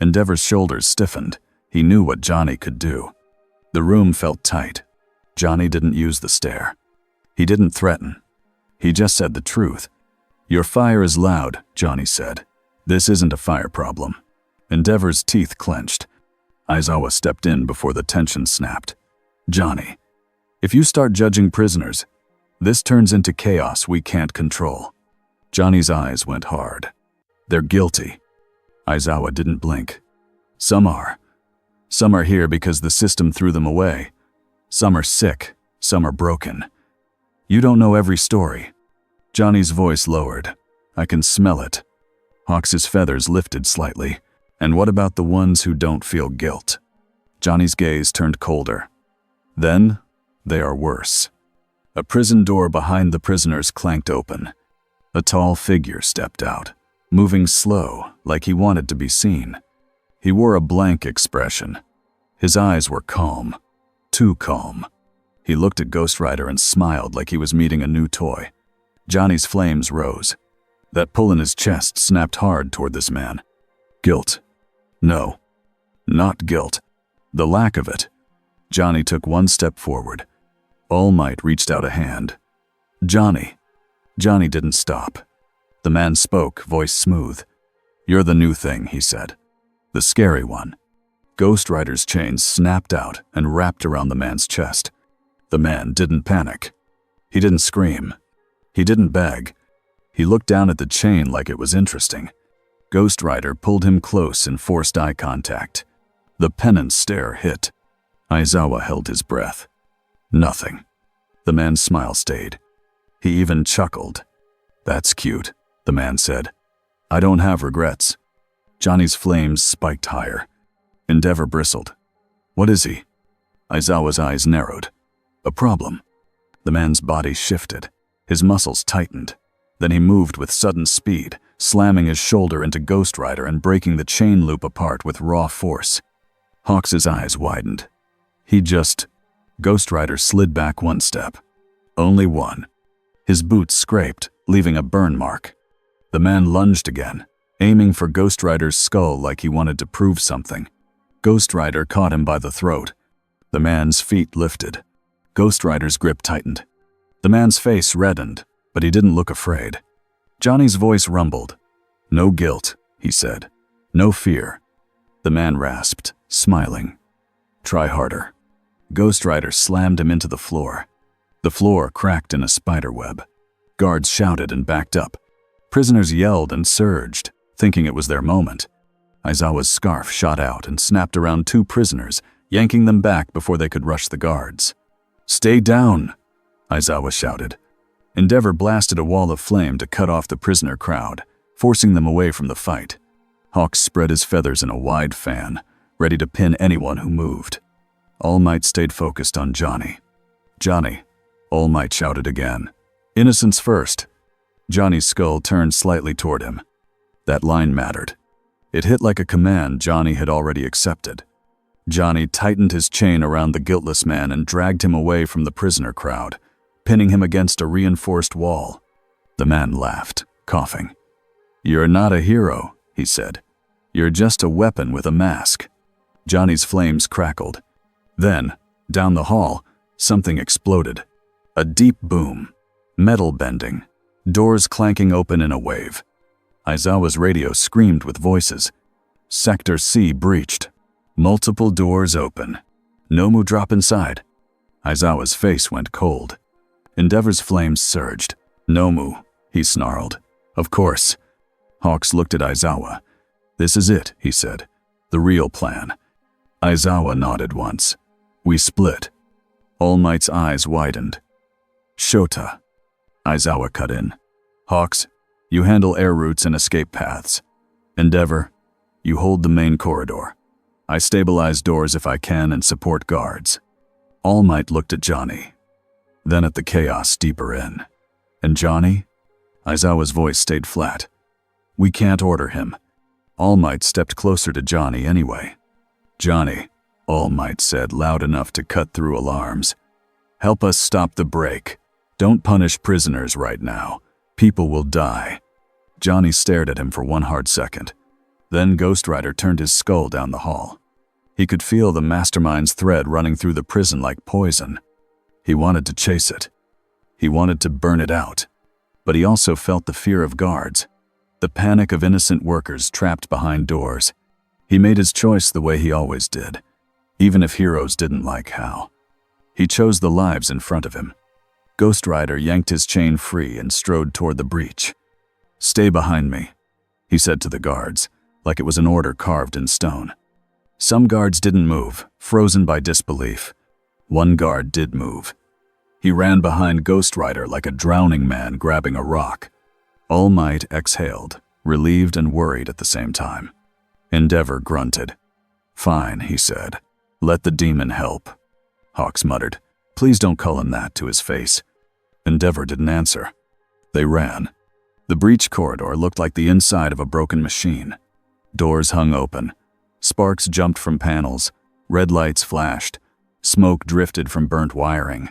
Endeavor's shoulders stiffened. He knew what Johnny could do. The room felt tight. Johnny didn't use the stare. He didn't threaten. He just said the truth. "Your fire is loud," Johnny said. "This isn't a fire problem." Endeavor's teeth clenched. Aizawa stepped in before the tension snapped. "Johnny, if you start judging prisoners, this turns into chaos we can't control." Johnny's eyes went hard. "They're guilty." Aizawa didn't blink. "Some are. Some are here because the system threw them away. Some are sick, some are broken. You don't know every story." Johnny's voice lowered. "I can smell it." Hawks' feathers lifted slightly. "And what about the ones who don't feel guilt?" Johnny's gaze turned colder. "Then, they are worse." A prison door behind the prisoners clanked open. A tall figure stepped out, moving slow, like he wanted to be seen. He wore a blank expression. His eyes were calm. Too calm. He looked at Ghost Rider and smiled like he was meeting a new toy. Johnny's flames rose. That pull in his chest snapped hard toward this man. Guilt. No. Not guilt. The lack of it. Johnny took one step forward. All Might reached out a hand. Johnny. Johnny didn't stop. The man spoke, voice smooth. You're the new thing, he said. The scary one. Ghost Rider's chains snapped out and wrapped around the man's chest. The man didn't panic. He didn't scream. He didn't beg. He looked down at the chain like it was interesting. Ghost Rider pulled him close and forced eye contact. The penance stare hit. Aizawa held his breath. Nothing. The man's smile stayed. He even chuckled. That's cute, the man said. I don't have regrets. Johnny's flames spiked higher. Endeavor bristled. What is he? Aizawa's eyes narrowed. A problem. The man's body shifted. His muscles tightened. Then he moved with sudden speed, slamming his shoulder into Ghost Rider and breaking the chain loop apart with raw force. Hawks' eyes widened. Ghost Rider slid back one step. Only one. His boots scraped, leaving a burn mark. The man lunged again, aiming for Ghost Rider's skull like he wanted to prove something. Ghost Rider caught him by the throat. The man's feet lifted. Ghost Rider's grip tightened. The man's face reddened, but he didn't look afraid. Johnny's voice rumbled. No guilt, he said. No fear. The man rasped, smiling. Try harder. Ghost Rider slammed him into the floor. The floor cracked in a spider web. Guards shouted and backed up. Prisoners yelled and surged, thinking it was their moment. Aizawa's scarf shot out and snapped around two prisoners, yanking them back before they could rush the guards. Stay down, Aizawa shouted. Endeavor blasted a wall of flame to cut off the prisoner crowd, forcing them away from the fight. Hawks spread his feathers in a wide fan, ready to pin anyone who moved. All Might stayed focused on Johnny. Johnny, All Might shouted again. Innocence first. Johnny's skull turned slightly toward him. That line mattered. It hit like a command Johnny had already accepted. Johnny tightened his chain around the guiltless man and dragged him away from the prisoner crowd, pinning him against a reinforced wall. The man laughed, coughing. You're not a hero, he said. You're just a weapon with a mask. Johnny's flames crackled. Then, down the hall, something exploded. A deep boom. Metal bending. Doors clanking open in a wave. Aizawa's radio screamed with voices. Sector C breached. Multiple doors open. Nomu drop inside. Aizawa's face went cold. Endeavor's flames surged. Nomu, he snarled. Of course. Hawks looked at Aizawa. This is it, he said. The real plan. Aizawa nodded once. We split. All Might's eyes widened. Shota. Aizawa cut in. Hawks, you handle air routes and escape paths. Endeavor, you hold the main corridor. I stabilize doors if I can and support guards. All Might looked at Johnny, then at the chaos deeper in. And Johnny? Aizawa's voice stayed flat. We can't order him. All Might stepped closer to Johnny anyway. Johnny, All Might said loud enough to cut through alarms. Help us stop the break. Don't punish prisoners right now. People will die. Johnny stared at him for one hard second. Then Ghost Rider turned his skull down the hall. He could feel the mastermind's thread running through the prison like poison. He wanted to chase it. He wanted to burn it out. But he also felt the fear of guards, the panic of innocent workers trapped behind doors. He made his choice the way he always did, even if heroes didn't like how. He chose the lives in front of him. Ghost Rider yanked his chain free and strode toward the breach. Stay behind me, he said to the guards, like it was an order carved in stone. Some guards didn't move, frozen by disbelief. One guard did move. He ran behind Ghost Rider like a drowning man grabbing a rock. All Might exhaled, relieved and worried at the same time. Endeavor grunted. Fine, he said. Let the demon help. Hawks muttered. Please don't call him that to his face. Endeavor didn't answer. They ran. The breach corridor looked like the inside of a broken machine. Doors hung open. Sparks jumped from panels. Red lights flashed. Smoke drifted from burnt wiring.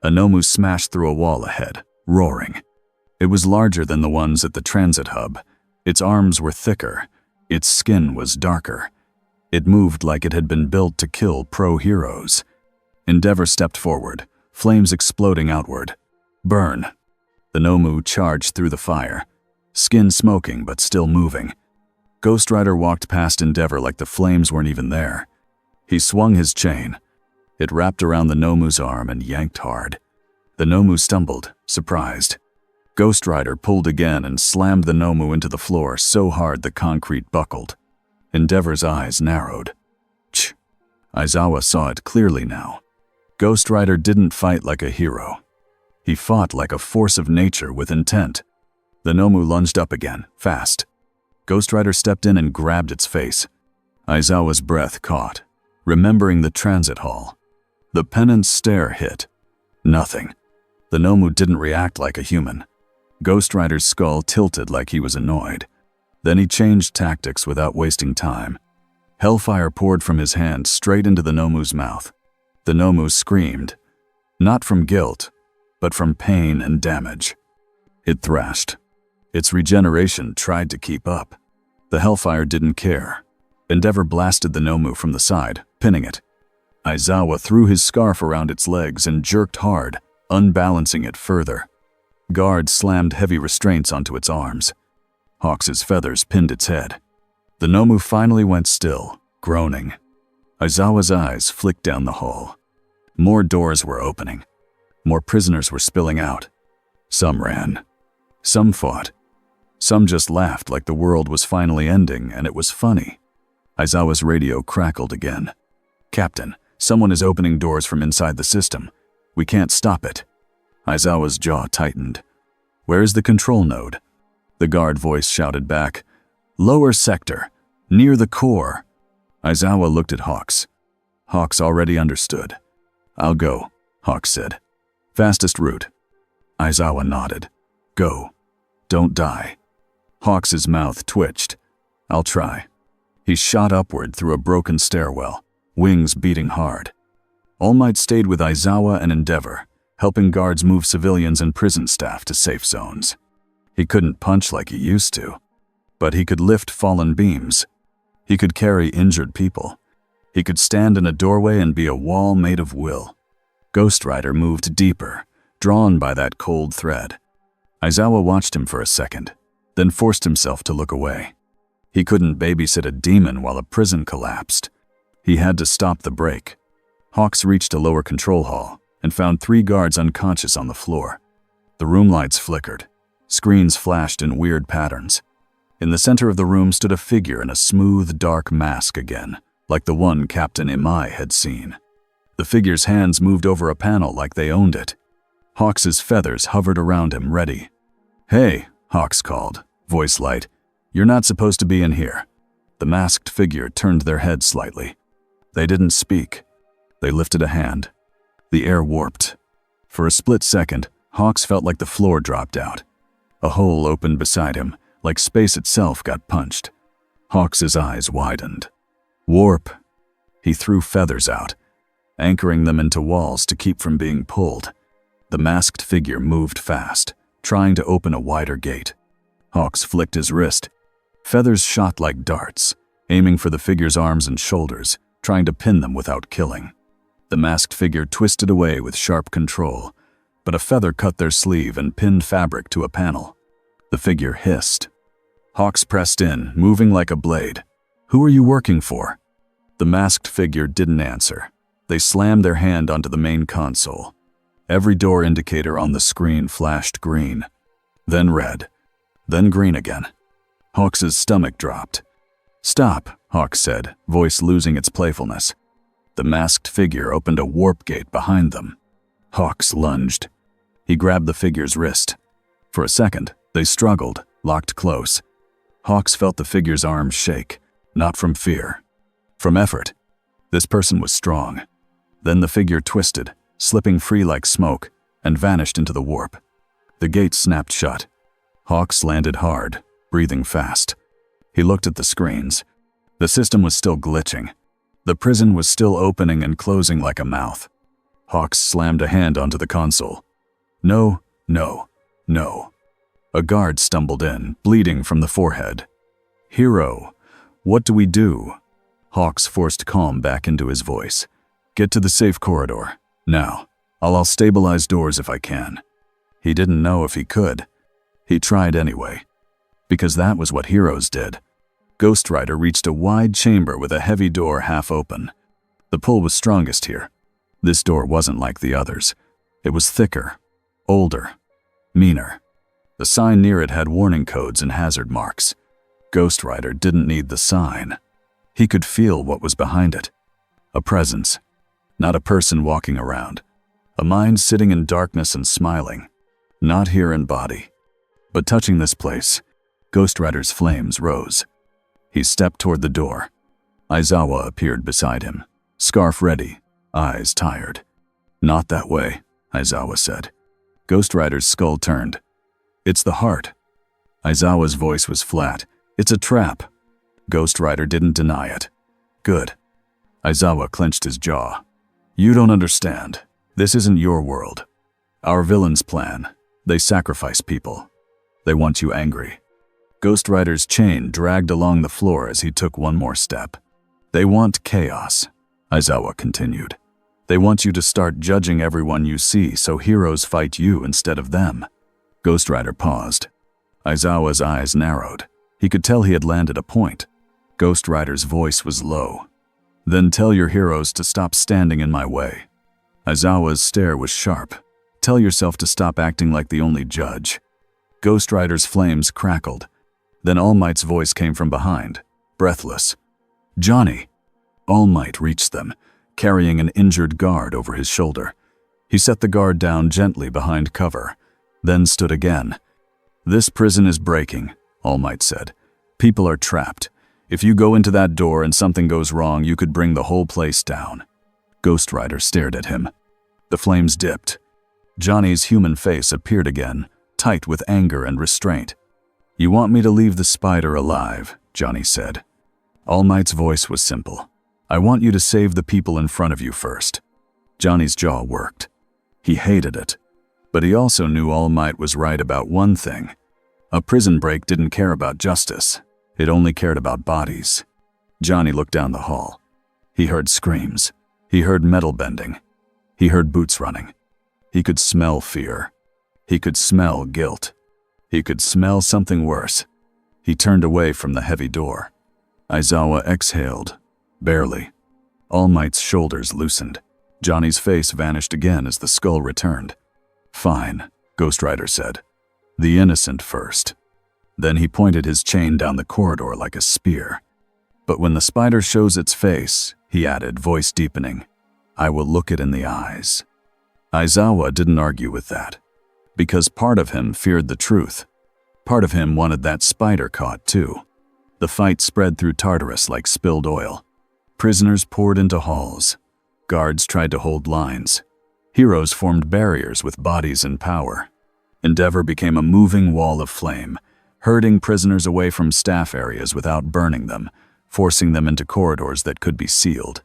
A Nomu smashed through a wall ahead, roaring. It was larger than the ones at the transit hub. Its arms were thicker. Its skin was darker. It moved like it had been built to kill pro-heroes. Endeavor stepped forward, flames exploding outward. Burn. The Nomu charged through the fire, skin smoking but still moving. Ghost Rider walked past Endeavor like the flames weren't even there. He swung his chain. It wrapped around the Nomu's arm and yanked hard. The Nomu stumbled, surprised. Ghost Rider pulled again and slammed the Nomu into the floor so hard the concrete buckled. Endeavor's eyes narrowed. Ch! Aizawa saw it clearly now. Ghost Rider didn't fight like a hero. He fought like a force of nature with intent. The Nomu lunged up again, fast. Ghost Rider stepped in and grabbed its face. Aizawa's breath caught, remembering the transit hall. The penance stare hit. Nothing. The Nomu didn't react like a human. Ghost Rider's skull tilted like he was annoyed. Then he changed tactics without wasting time. Hellfire poured from his hand straight into the Nomu's mouth. The Nomu screamed, not from guilt, but from pain and damage. It thrashed. Its regeneration tried to keep up. The Hellfire didn't care. Endeavor blasted the Nomu from the side, pinning it. Aizawa threw his scarf around its legs and jerked hard, unbalancing it further. Guards slammed heavy restraints onto its arms. Hawks's feathers pinned its head. The Nomu finally went still, groaning. Aizawa's eyes flicked down the hall. More doors were opening. More prisoners were spilling out. Some ran. Some fought. Some just laughed like the world was finally ending and it was funny. Aizawa's radio crackled again. "Captain, someone is opening doors from inside the system. We can't stop it." Aizawa's jaw tightened. "Where's the control node?" The guard voice shouted back. "Lower sector, near the core." Aizawa looked at Hawks. Hawks already understood. "I'll go," Hawks said. "Fastest route." Aizawa nodded. "Go. Don't die." Hawks's mouth twitched. "I'll try." He shot upward through a broken stairwell, wings beating hard. All Might stayed with Aizawa and Endeavor, helping guards move civilians and prison staff to safe zones. He couldn't punch like he used to, but he could lift fallen beams. He could carry injured people. He could stand in a doorway and be a wall made of will. Ghost Rider moved deeper, drawn by that cold thread. Aizawa watched him for a second, then forced himself to look away. He couldn't babysit a demon while a prison collapsed. He had to stop the break. Hawks reached a lower control hall and found 3 guards unconscious on the floor. The room lights flickered. Screens flashed in weird patterns. In the center of the room stood a figure in a smooth, dark mask again, like the one Captain Imai had seen. The figure's hands moved over a panel like they owned it. Hawks's feathers hovered around him, ready. "Hey," Hawks called, voice light. "You're not supposed to be in here." The masked figure turned their head slightly. They didn't speak. They lifted a hand. The air warped. For a split second, Hawks felt like the floor dropped out. A hole opened beside him, like space itself got punched. Hawks's eyes widened. "Warp." He threw feathers out, anchoring them into walls to keep from being pulled. The masked figure moved fast, trying to open a wider gate. Hawks flicked his wrist. Feathers shot like darts, aiming for the figure's arms and shoulders, trying to pin them without killing. The masked figure twisted away with sharp control, but a feather cut their sleeve and pinned fabric to a panel. The figure hissed. Hawks pressed in, moving like a blade. "Who are you working for?" The masked figure didn't answer. They slammed their hand onto the main console. Every door indicator on the screen flashed green, then red, then green again. Hawks's stomach dropped. "Stop," Hawks said, voice losing its playfulness. The masked figure opened a warp gate behind them. Hawks lunged. He grabbed the figure's wrist. For a second, they struggled, locked close. Hawks felt the figure's arms shake, not from fear, from effort. This person was strong. Then the figure twisted, slipping free like smoke, and vanished into the warp. The gate snapped shut. Hawks landed hard, breathing fast. He looked at the screens. The system was still glitching. The prison was still opening and closing like a mouth. Hawks slammed a hand onto the console. No, no, no. A guard stumbled in, bleeding from the forehead. Hero, what do we do? Hawks forced calm back into his voice. Get to the safe corridor. Now. I'll stabilize doors if I can. He didn't know if he could. He tried anyway. Because that was what heroes did. Ghost Rider reached a wide chamber with a heavy door half open. The pull was strongest here. This door wasn't like the others. It was thicker, older, meaner. The sign near it had warning codes and hazard marks. Ghost Rider didn't need the sign. He could feel what was behind it. A presence. Not a person walking around. A mind sitting in darkness and smiling. Not here in body. But touching this place, Ghost Rider's flames rose. He stepped toward the door. Aizawa appeared beside him, scarf ready, eyes tired. Not that way, Aizawa said. Ghost Rider's skull turned. It's the heart. Aizawa's voice was flat. It's a trap. Ghost Rider didn't deny it. Good. Aizawa clenched his jaw. You don't understand. This isn't your world. Our villains' plan. They sacrifice people. They want you angry. Ghost Rider's chain dragged along the floor as he took one more step. They want chaos, Aizawa continued. They want you to start judging everyone you see so heroes fight you instead of them. Ghost Rider paused. Aizawa's eyes narrowed. He could tell he had landed a point. Ghost Rider's voice was low. Then tell your heroes to stop standing in my way. Aizawa's stare was sharp. Tell yourself to stop acting like the only judge. Ghost Rider's flames crackled. Then All Might's voice came from behind, breathless. Johnny! All Might reached them, carrying an injured guard over his shoulder. He set the guard down gently behind cover, then stood again. This prison is breaking, All Might said. People are trapped. If you go into that door and something goes wrong, you could bring the whole place down. Ghost Rider stared at him. The flames dipped. Johnny's human face appeared again, tight with anger and restraint. You want me to leave the spider alive, Johnny said. All Might's voice was simple. I want you to save the people in front of you first. Johnny's jaw worked. He hated it. But he also knew All Might was right about one thing. A prison break didn't care about justice. It only cared about bodies. Johnny looked down the hall. He heard screams. He heard metal bending. He heard boots running. He could smell fear. He could smell guilt. He could smell something worse. He turned away from the heavy door. Aizawa exhaled, barely. All Might's shoulders loosened. Johnny's face vanished again as the skull returned. Fine, Ghost Rider said. The innocent first. Then he pointed his chain down the corridor like a spear. But when the spider shows its face, he added, voice deepening, I will look it in the eyes. Aizawa didn't argue with that, because part of him feared the truth. Part of him wanted that spider caught too. The fight spread through Tartarus like spilled oil. Prisoners poured into halls. Guards tried to hold lines. Heroes formed barriers with bodies and power. Endeavor became a moving wall of flame, herding prisoners away from staff areas without burning them, forcing them into corridors that could be sealed.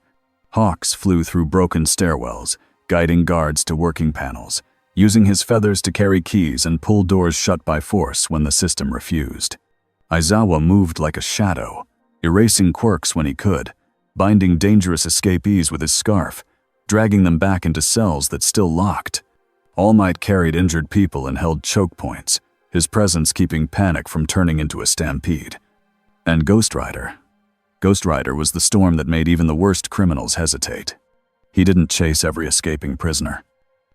Hawks flew through broken stairwells, guiding guards to working panels, using his feathers to carry keys and pull doors shut by force when the system refused. Aizawa moved like a shadow, erasing quirks when he could, binding dangerous escapees with his scarf, dragging them back into cells that still locked. All Might carried injured people and held choke points, his presence keeping panic from turning into a stampede. And Ghost Rider. Ghost Rider was the storm that made even the worst criminals hesitate. He didn't chase every escaping prisoner.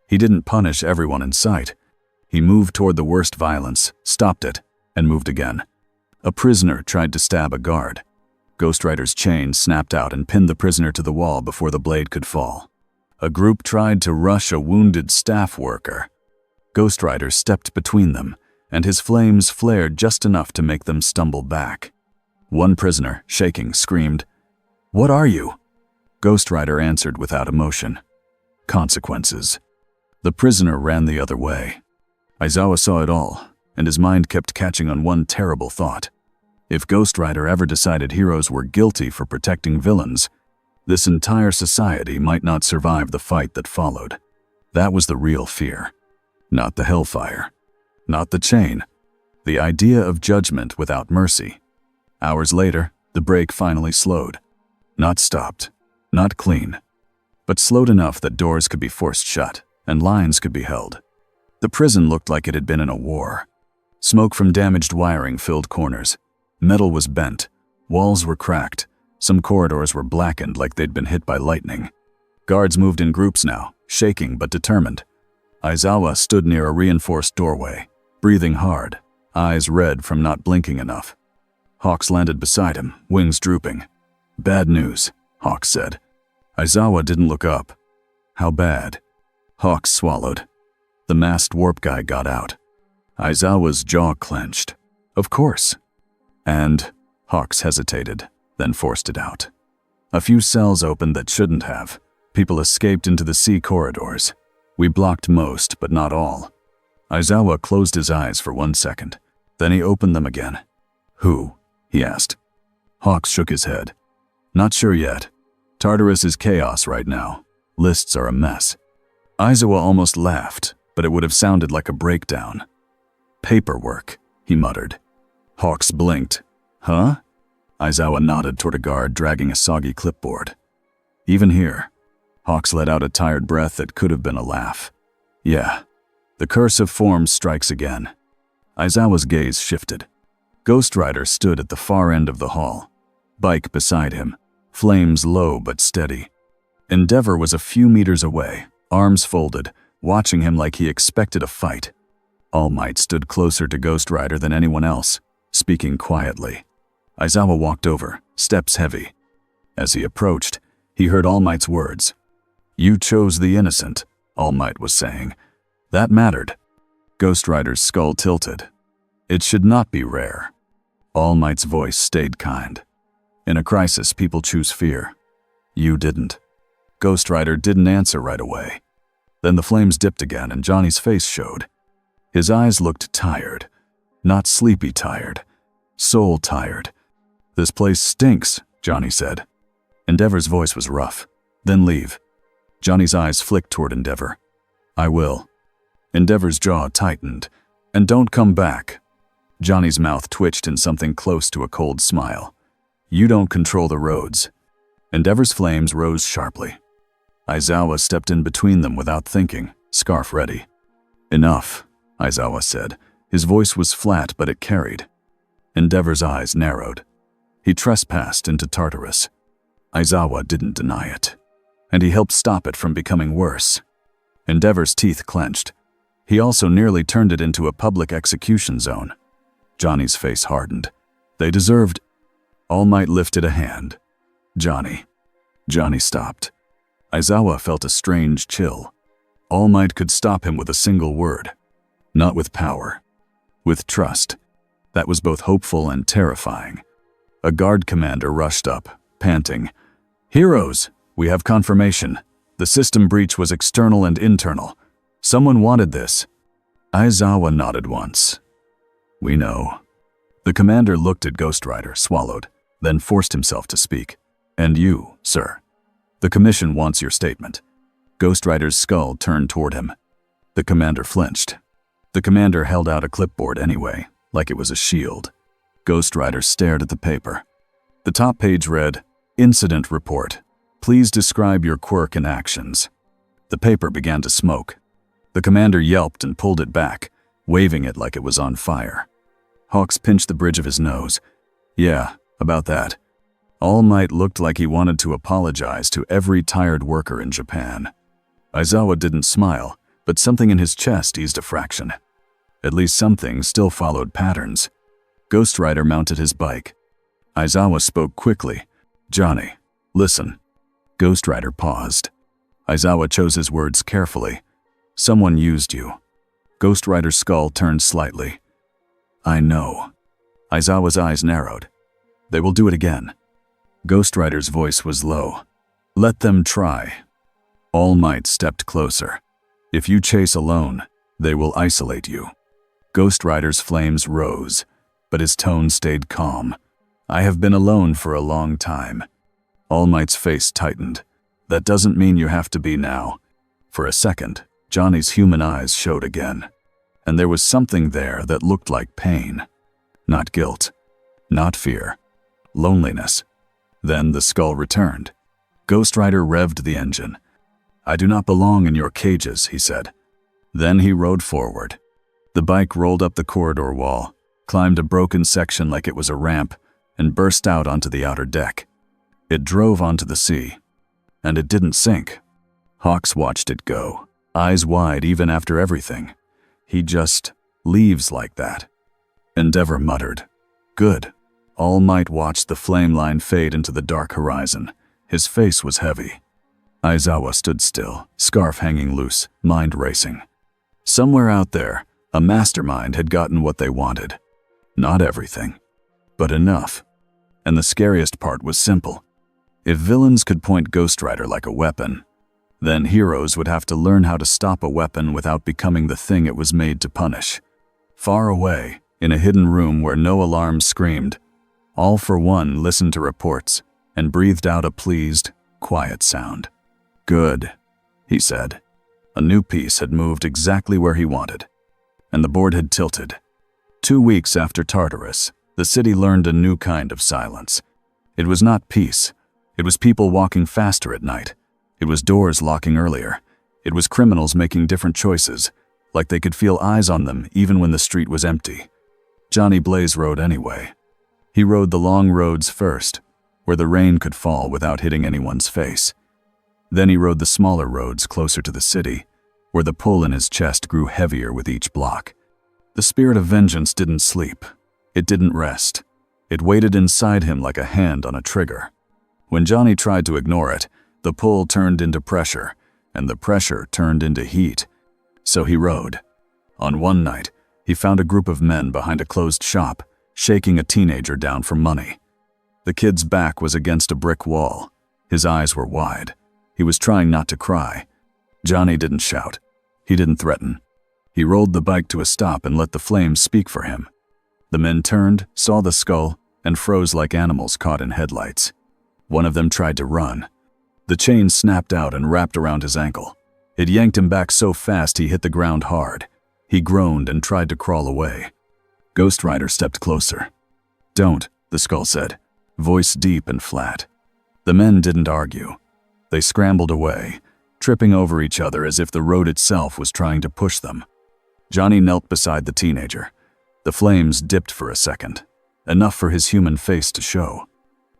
He didn't punish everyone in sight. He moved toward the worst violence, stopped it, and moved again. A prisoner tried to stab a guard. Ghost Rider's chain snapped out and pinned the prisoner to the wall before the blade could fall. A group tried to rush a wounded staff worker. Ghost Rider stepped between them, and his flames flared just enough to make them stumble back. One prisoner, shaking, screamed, "What are you?" Ghost Rider answered without emotion, "Consequences." The prisoner ran the other way. Aizawa saw it all, and his mind kept catching on one terrible thought. If Ghost Rider ever decided heroes were guilty for protecting villains, This entire society might not survive the fight that followed. That was the real fear. Not the hellfire. Not the chain. The idea of judgment without mercy. Hours later, the break finally slowed. Not stopped. Not clean. But slowed enough that doors could be forced shut and lines could be held. The prison looked like it had been in a war. Smoke from damaged wiring filled corners. Metal was bent. Walls were cracked. Some corridors were blackened like they'd been hit by lightning. Guards moved in groups now, shaking but determined. Aizawa stood near a reinforced doorway, breathing hard, eyes red from not blinking enough. Hawks landed beside him, wings drooping. "Bad news," Hawks said. Aizawa didn't look up. "How bad?" Hawks swallowed. The masked warp guy got out. Aizawa's jaw clenched. "Of course." And Hawks hesitated, then forced it out. A few cells opened that shouldn't have. People escaped into the C corridors. We blocked most, but not all. Aizawa closed his eyes for 1 second. Then he opened them again. "Who?" he asked. Hawks shook his head. "Not sure yet. Tartarus is chaos right now. Lists are a mess." Aizawa almost laughed, but it would have sounded like a breakdown. "Paperwork," he muttered. Hawks blinked. "Huh?" Aizawa nodded toward a guard dragging a soggy clipboard. "Even here." Hawks let out a tired breath that could have been a laugh. "Yeah. The curse of forms strikes again." Aizawa's gaze shifted. Ghost Rider stood at the far end of the hall. Bike beside him, flames low but steady. Endeavor was a few meters away, arms folded, watching him like he expected a fight. All Might stood closer to Ghost Rider than anyone else, speaking quietly. Aizawa walked over, steps heavy. As he approached, he heard All Might's words. "You chose the innocent," All Might was saying. That mattered. Ghost Rider's skull tilted. It should not be rare. All Might's voice stayed kind. In a crisis, people choose fear. You didn't. Ghost Rider didn't answer right away. Then the flames dipped again and Johnny's face showed. His eyes looked tired. Not sleepy tired. Soul tired. "This place stinks," Johnny said. Endeavor's voice was rough. "Then leave." Johnny's eyes flicked toward Endeavor. "I will." Endeavor's jaw tightened. "And don't come back." Johnny's mouth twitched in something close to a cold smile. "You don't control the roads." Endeavor's flames rose sharply. Aizawa stepped in between them without thinking, scarf ready. "Enough," Aizawa said. His voice was flat, but it carried. Endeavor's eyes narrowed. He trespassed into Tartarus. Aizawa didn't deny it. And he helped stop it from becoming worse. Endeavor's teeth clenched. He also nearly turned it into a public execution zone. Johnny's face hardened. They deserved. All Might lifted a hand. "Johnny." Johnny stopped. Aizawa felt a strange chill. All Might could stop him with a single word. Not with power. With trust. That was both hopeful and terrifying. A guard commander rushed up, panting. "Heroes, we have confirmation. The system breach was external and internal. Someone wanted this." Aizawa nodded once. "We know." The commander looked at Ghost Rider, swallowed, then forced himself to speak. "And you, sir. The commission wants your statement." Ghost Rider's skull turned toward him. The commander flinched. The commander held out a clipboard anyway, like it was a shield. Ghost Rider stared at the paper. The top page read, "Incident report. Please describe your quirk and actions." The paper began to smoke. The commander yelped and pulled it back, waving it like it was on fire. Hawks pinched the bridge of his nose. "Yeah, about that." All Might looked like he wanted to apologize to every tired worker in Japan. Aizawa didn't smile, but something in his chest eased a fraction. At least something still followed patterns. Ghost Rider mounted his bike. Aizawa spoke quickly. "Johnny, listen." Ghost Rider paused. Aizawa chose his words carefully. "Someone used you." Ghost Rider's skull turned slightly. "I know." Aizawa's eyes narrowed. "They will do it again." Ghost Rider's voice was low. "Let them try." All Might stepped closer. "If you chase alone, they will isolate you." Ghost Rider's flames rose, but his tone stayed calm. "I have been alone for a long time. All Might's face tightened. That doesn't mean you have to be now. For a second, Johnny's human eyes showed again. And there was something there that looked like pain. Not guilt. Not fear. Loneliness. Then the skull returned. Ghost Rider revved the engine. "I do not belong in your cages," he said. Then he rode forward. The bike rolled up the corridor wall, climbed a broken section like it was a ramp, and burst out onto the outer deck. It drove onto the sea. And it didn't sink. Hawks watched it go, eyes wide even after everything. He just leaves like that. Endeavor muttered, "Good." All Might watched the flame line fade into the dark horizon. His face was heavy. Aizawa stood still, scarf hanging loose, mind racing. Somewhere out there, a mastermind had gotten what they wanted. Not everything, but enough. And the scariest part was simple. If villains could point Ghost Rider like a weapon, then heroes would have to learn how to stop a weapon without becoming the thing it was made to punish. Far away, in a hidden room where no alarms screamed, All for One listened to reports and breathed out a pleased, quiet sound. "Good," he said. A new piece had moved exactly where he wanted, and the board had tilted. 2 weeks after Tartarus, the city learned a new kind of silence. It was not peace. It was people walking faster at night. It was doors locking earlier. It was criminals making different choices, like they could feel eyes on them even when the street was empty. Johnny Blaze rode anyway. He rode the long roads first, where the rain could fall without hitting anyone's face. Then he rode the smaller roads closer to the city, where the pull in his chest grew heavier with each block. The spirit of vengeance didn't sleep. It didn't rest. It waited inside him like a hand on a trigger. When Johnny tried to ignore it, the pull turned into pressure, and the pressure turned into heat. So he rode. On one night, he found a group of men behind a closed shop, shaking a teenager down for money. The kid's back was against a brick wall. His eyes were wide. He was trying not to cry. Johnny didn't shout. He didn't threaten. He rolled the bike to a stop and let the flames speak for him. The men turned, saw the skull, and froze like animals caught in headlights. One of them tried to run. The chain snapped out and wrapped around his ankle. It yanked him back so fast he hit the ground hard. He groaned and tried to crawl away. Ghost Rider stepped closer. "Don't," the skull said, voice deep and flat. The men didn't argue. They scrambled away, tripping over each other as if the road itself was trying to push them. Johnny knelt beside the teenager. The flames dipped for a second, enough for his human face to show.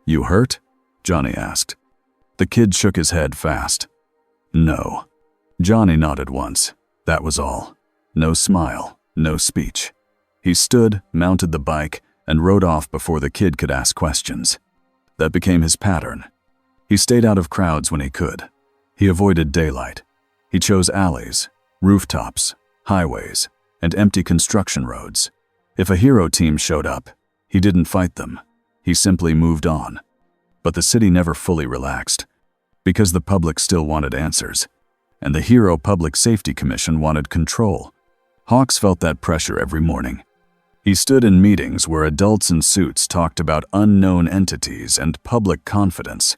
"You hurt?" Johnny asked. The kid shook his head fast. "No." Johnny nodded once. That was all. No smile, no speech. He stood, mounted the bike, and rode off before the kid could ask questions. That became his pattern. He stayed out of crowds when he could. He avoided daylight. He chose alleys, rooftops, highways, and empty construction roads. If a hero team showed up, he didn't fight them. He simply moved on. But the city never fully relaxed, because the public still wanted answers, and the Hero Public Safety Commission wanted control. Hawks felt that pressure every morning. He stood in meetings where adults in suits talked about unknown entities and public confidence,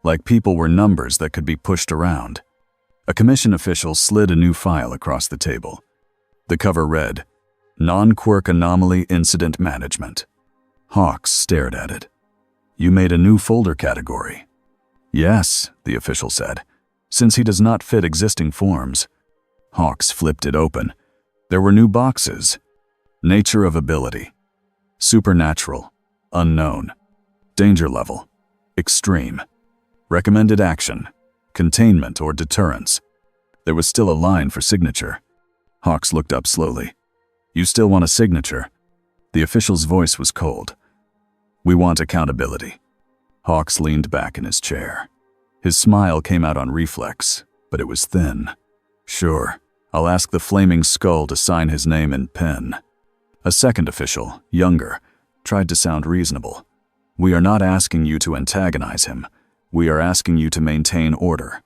like people were numbers that could be pushed around. A commission official slid a new file across the table. The cover read, "Non-Quirk Anomaly Incident Management." Hawks stared at it. "You made a new folder category." "Yes," the official said, "since he does not fit existing forms." Hawks flipped it open. There were new boxes. Nature of ability. Supernatural. Unknown. Danger level. Extreme. Recommended action. Containment or deterrence. There was still a line for signature. Hawks looked up slowly. "You still want a signature?" The official's voice was cold. "We want accountability." Hawks leaned back in his chair. His smile came out on reflex, but it was thin. "Sure, I'll ask the Flaming Skull to sign his name in pen." A second official, younger, tried to sound reasonable. "We are not asking you to antagonize him. We are asking you to maintain order."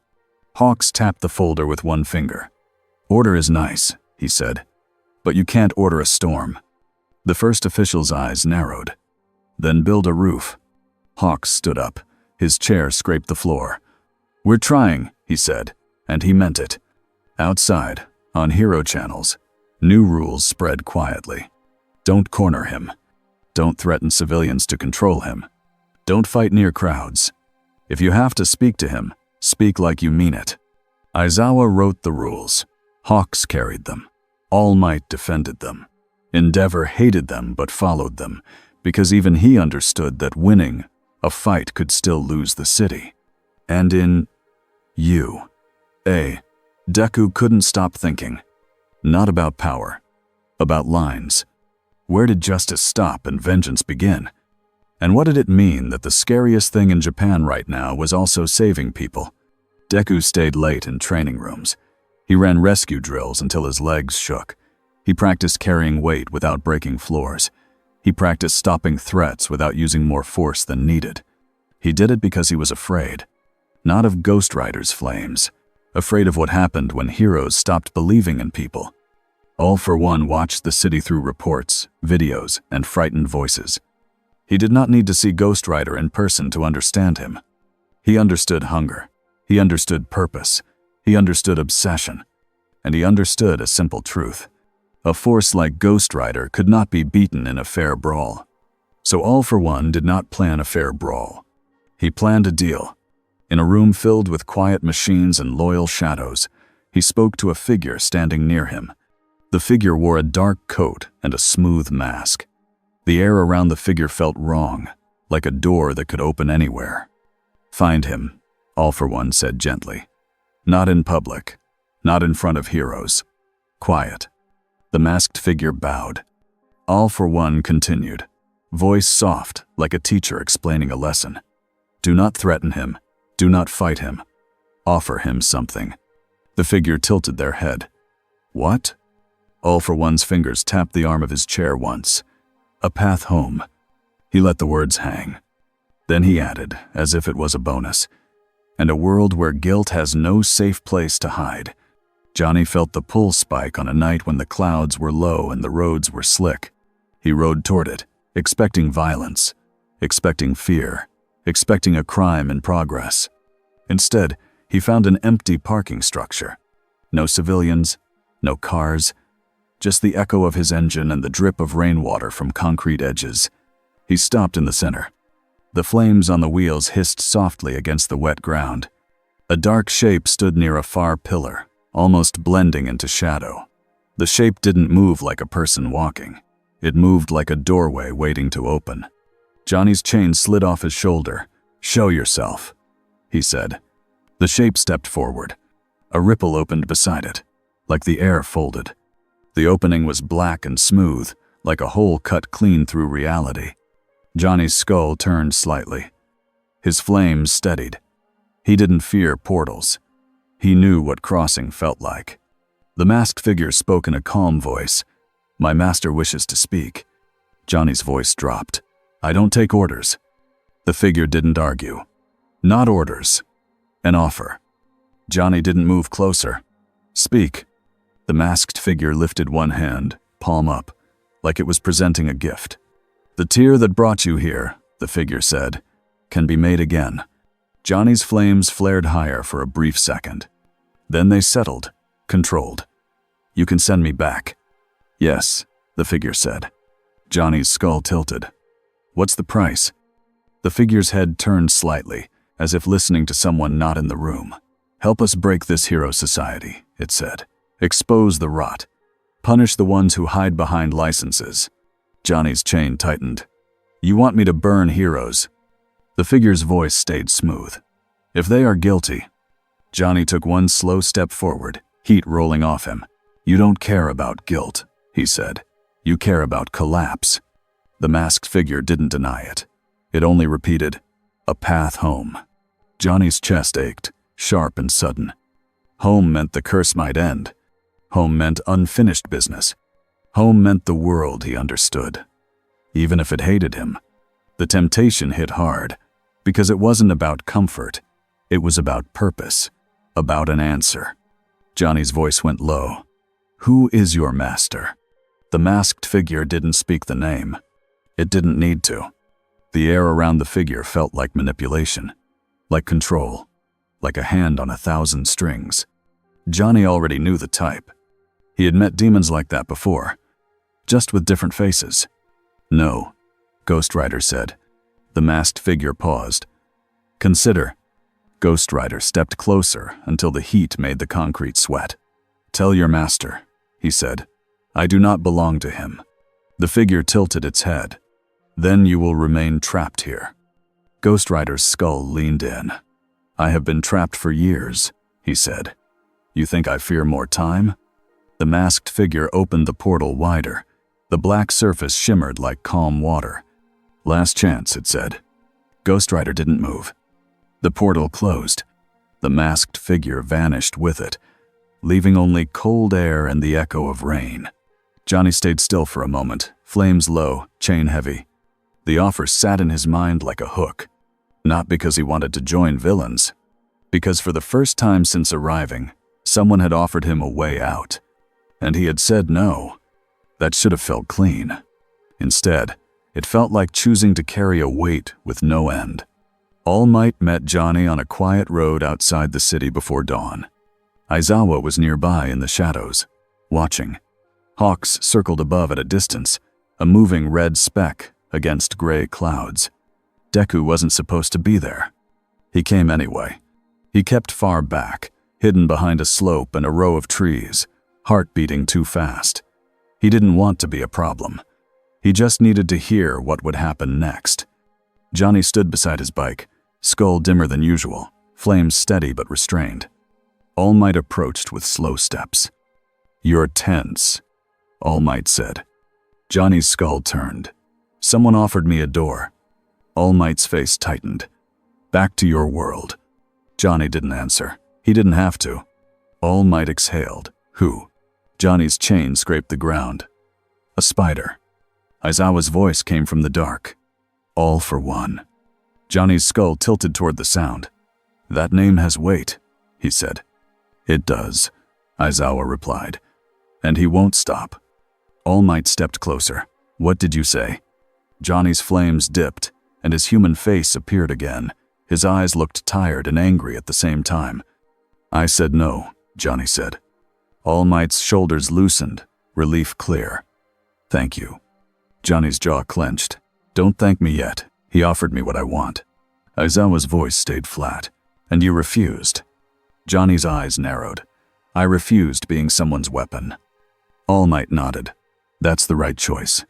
Hawks tapped the folder with one finger. "Order is nice," he said, "but you can't order a storm." The first official's eyes narrowed. "Then build a roof." Hawks stood up, His chair scraped the floor. "We're trying," he said, and he meant it. Outside, on hero channels, new rules spread quietly. Don't corner him. Don't threaten civilians to control him. Don't fight near crowds. If you have to speak to him, speak like you mean it. Aizawa wrote the rules. Hawks carried them. All Might defended them. Endeavor hated them but followed them, because even he understood that winning a fight could still lose the city. And in Deku couldn't stop thinking. Not about power, about lines. Where did justice stop and vengeance begin? And what did it mean that the scariest thing in Japan right now was also saving people? Deku stayed late in training rooms. He ran rescue drills until his legs shook. He practiced carrying weight without breaking floors. He practiced stopping threats without using more force than needed. He did it because he was afraid. Not of Ghost Rider's flames. Afraid of what happened when heroes stopped believing in people. All for One watched the city through reports, videos, and frightened voices. He did not need to see Ghost Rider in person to understand him. He understood hunger. He understood purpose. He understood obsession. And he understood a simple truth. A force like Ghost Rider could not be beaten in a fair brawl. So All for One did not plan a fair brawl. He planned a deal. In a room filled with quiet machines and loyal shadows, he spoke to a figure standing near him. The figure wore a dark coat and a smooth mask. The air around the figure felt wrong, like a door that could open anywhere. "Find him," All for One said gently. "Not in public, not in front of heroes. Quiet." The masked figure bowed. All for One continued, voice soft like a teacher explaining a lesson. "Do not threaten him. Do not fight him. Offer him something." The figure tilted their head. "What?" All for One's fingers tapped the arm of his chair once. "A path home." He let the words hang. Then he added, as if it was a bonus, "And a world where guilt has no safe place to hide." Johnny felt the pull spike on a night when the clouds were low and the roads were slick. He rode toward it, expecting violence, expecting fear, expecting a crime in progress. Instead, he found an empty parking structure. No civilians, no cars, just the echo of his engine and the drip of rainwater from concrete edges. He stopped in the center. The flames on the wheels hissed softly against the wet ground. A dark shape stood near a far pillar, almost blending into shadow. The shape didn't move like a person walking. It moved like a doorway waiting to open. Johnny's chain slid off his shoulder. "Show yourself," he said. The shape stepped forward. A ripple opened beside it, like the air folded. The opening was black and smooth, like a hole cut clean through reality. Johnny's skull turned slightly. His flames steadied. He didn't fear portals. He knew what crossing felt like. The masked figure spoke in a calm voice. "My master wishes to speak." Johnny's voice dropped. "I don't take orders." The figure didn't argue. "Not orders. An offer." Johnny didn't move closer. "Speak." The masked figure lifted one hand, palm up, like it was presenting a gift. "The tear that brought you here," the figure said, "can be made again." Johnny's flames flared higher for a brief second. Then they settled, controlled. "You can send me back." "Yes," the figure said. Johnny's skull tilted. "What's the price?" The figure's head turned slightly, as if listening to someone not in the room. "Help us break this hero society," it said. "Expose the rot. Punish the ones who hide behind licenses." Johnny's chain tightened. "You want me to burn heroes?" The figure's voice stayed smooth. "If they are guilty." Johnny took one slow step forward, heat rolling off him. "You don't care about guilt," he said. "You care about collapse." The masked figure didn't deny it. It only repeated, "A path home." Johnny's chest ached, sharp and sudden. Home meant the curse might end. Home meant unfinished business. Home meant the world he understood. Even if it hated him. The temptation hit hard, because it wasn't about comfort. It was about purpose, about an answer. Johnny's voice went low. "Who is your master?" The masked figure didn't speak the name. It didn't need to. The air around the figure felt like manipulation. like control, like a hand on 1,000 strings. Johnny already knew the type. He had met demons like that before, just with different faces. "No," Ghost Rider said. The masked figure paused. "Consider." Ghost Rider stepped closer until the heat made the concrete sweat. "Tell your master," he said. "I do not belong to him." The figure tilted its head. "Then you will remain trapped here." Ghost Rider's skull leaned in. "I have been trapped for years," he said. "You think I fear more time?" The masked figure opened the portal wider. The black surface shimmered like calm water. "Last chance," it said. Ghost Rider didn't move. The portal closed. The masked figure vanished with it, leaving only cold air and the echo of rain. Johnny stayed still for a moment, flames low, chain heavy. The offer sat in his mind like a hook. Not because he wanted to join villains, because for the first time since arriving, someone had offered him a way out. And he had said no. That should have felt clean. Instead, it felt like choosing to carry a weight with no end. All Might met Johnny on a quiet road outside the city before dawn. Aizawa was nearby in the shadows, watching. Hawks circled above at a distance, a moving red speck against gray clouds. Deku wasn't supposed to be there. He came anyway. He kept far back, hidden behind a slope and a row of trees, heart beating too fast. He didn't want to be a problem. He just needed to hear what would happen next. Johnny stood beside his bike, skull dimmer than usual, flames steady but restrained. All Might approached with slow steps. "You're tense," All Might said. Johnny's skull turned. "Someone offered me a door." All Might's face tightened. "Back to your world." Johnny didn't answer. He didn't have to. All Might exhaled. "Who?" Johnny's chain scraped the ground. "A spider." Aizawa's voice came from the dark. "All for one." Johnny's skull tilted toward the sound. "That name has weight," he said. "It does," Aizawa replied. "And he won't stop." All Might stepped closer. "What did you say?" Johnny's flames dipped, and his human face appeared again. His eyes looked tired and angry at the same time. "I said no," Johnny said. All Might's shoulders loosened, relief clear. "Thank you." Johnny's jaw clenched. "Don't thank me yet. He offered me what I want." Aizawa's voice stayed flat. "And you refused." Johnny's eyes narrowed. "I refused being someone's weapon." All Might nodded. "That's the right choice."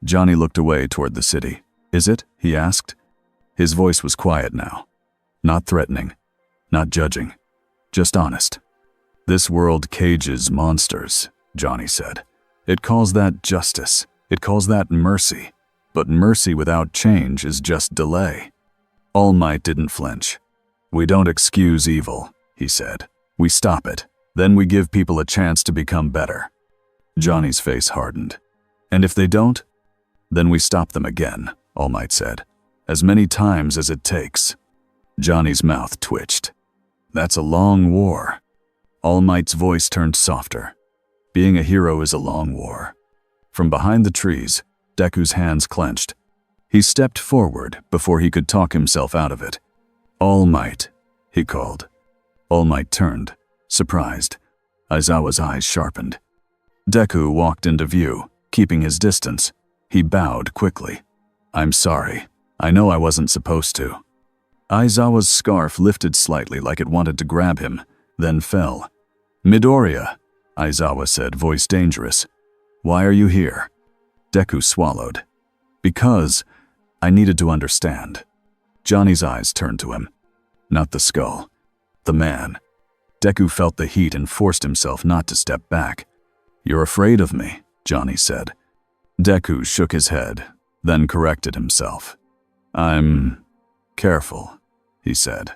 Johnny looked away toward the city. "Is it?" he asked. His voice was quiet now. Not threatening, not judging, just honest. "This world cages monsters," Johnny said. "It calls that justice. It calls that mercy. But mercy without change is just delay." All Might didn't flinch. "We don't excuse evil," he said. "We stop it. Then we give people a chance to become better." Johnny's face hardened. "And if they don't?" "Then we stop them again," All Might said. "As many times as it takes." Johnny's mouth twitched. "That's a long war." All Might's voice turned softer. "Being a hero is a long war." From behind the trees, Deku's hands clenched. He stepped forward before he could talk himself out of it. "All Might," he called. All Might turned, surprised. Aizawa's eyes sharpened. Deku walked into view, keeping his distance. He bowed quickly. "I'm sorry. I know I wasn't supposed to." Aizawa's scarf lifted slightly like it wanted to grab him, then fell. "Midoriya," Aizawa said, voice dangerous. "Why are you here?" Deku swallowed. "Because I needed to understand." Johnny's eyes turned to him. Not the skull. The man. Deku felt the heat and forced himself not to step back. "You're afraid of me," Johnny said. Deku shook his head, then corrected himself. "I'm careful," he said.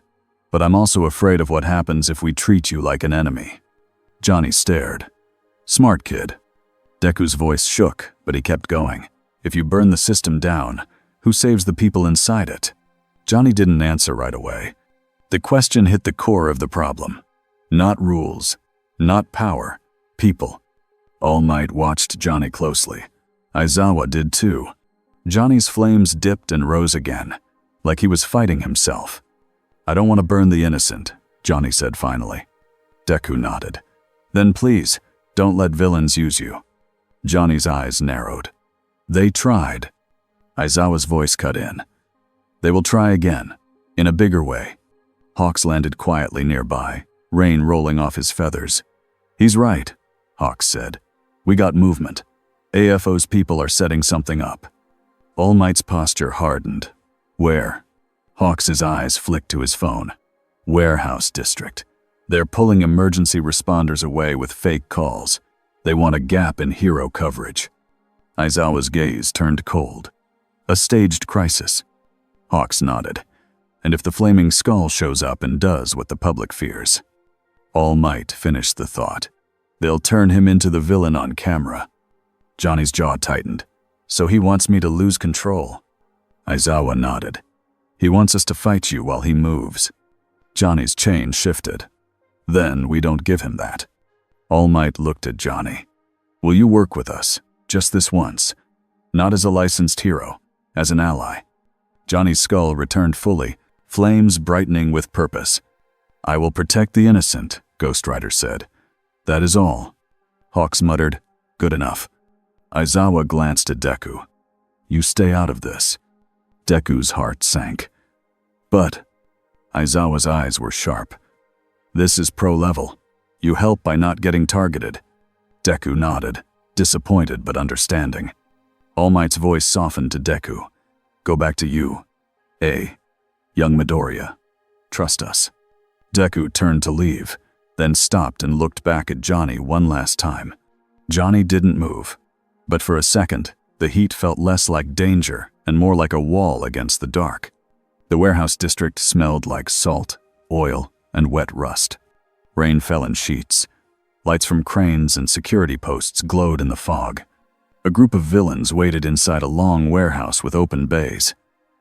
"But I'm also afraid of what happens if we treat you like an enemy." Johnny stared. "Smart kid." Deku's voice shook, but he kept going. "If you burn the system down, who saves the people inside it?" Johnny didn't answer right away. The question hit the core of the problem. Not rules, not power, people. All Might watched Johnny closely. Aizawa did too. Johnny's flames dipped and rose again, like he was fighting himself. I don't want to burn the innocent, Johnny said finally. Deku nodded. Then please, don't let villains use you. Johnny's eyes narrowed. They tried. Aizawa's voice cut in. They will try again, in a bigger way. Hawks landed quietly nearby, rain rolling off his feathers. He's right, Hawks said. We got movement. AFO's people are setting something up. All Might's posture hardened. Where? Hawks's eyes flicked to his phone. Warehouse District. They're pulling emergency responders away with fake calls. They want a gap in hero coverage. Aizawa's gaze turned cold. A staged crisis. Hawks nodded. And if the flaming skull shows up and does what the public fears? All Might finished the thought. They'll turn him into the villain on camera. Johnny's jaw tightened. So he wants me to lose control. Aizawa nodded. He wants us to fight you while he moves. Johnny's chain shifted. Then we don't give him that. All Might looked at Johnny. Will you work with us, just this once? Not as a licensed hero, as an ally. Johnny's skull returned fully, flames brightening with purpose. I will protect the innocent, Ghost Rider said. That is all. Hawks muttered, good enough. Aizawa glanced at Deku. You stay out of this. Deku's heart sank. But Aizawa's eyes were sharp. This is pro level. You help by not getting targeted. Deku nodded, disappointed but understanding. All Might's voice softened to Deku. Go back to you. Young Midoriya. Trust us. Deku turned to leave, then stopped and looked back at Johnny one last time. Johnny didn't move, but for a second, the heat felt less like danger and more like a wall against the dark. The warehouse district smelled like salt, oil, and wet rust. Rain fell in sheets. Lights from cranes and security posts glowed in the fog. A group of villains waited inside a long warehouse with open bays.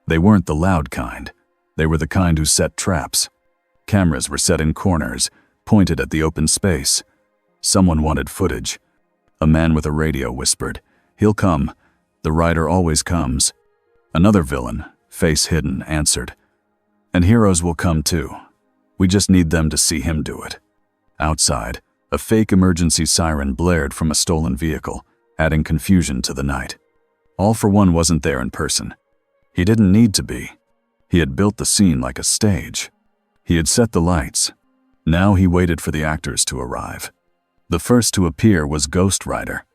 They weren't the loud kind. They were the kind who set traps. Cameras were set in corners, pointed at the open space. Someone wanted footage. A man with a radio whispered, "He'll come. The rider always comes." Another villain, face hidden, answered, "And heroes will come too. We just need them to see him do it." Outside, a fake emergency siren blared from a stolen vehicle, adding confusion to the night. All for One wasn't there in person. He didn't need to be. He had built the scene like a stage. He had set the lights. Now he waited for the actors to arrive. The first to appear was Ghost Rider.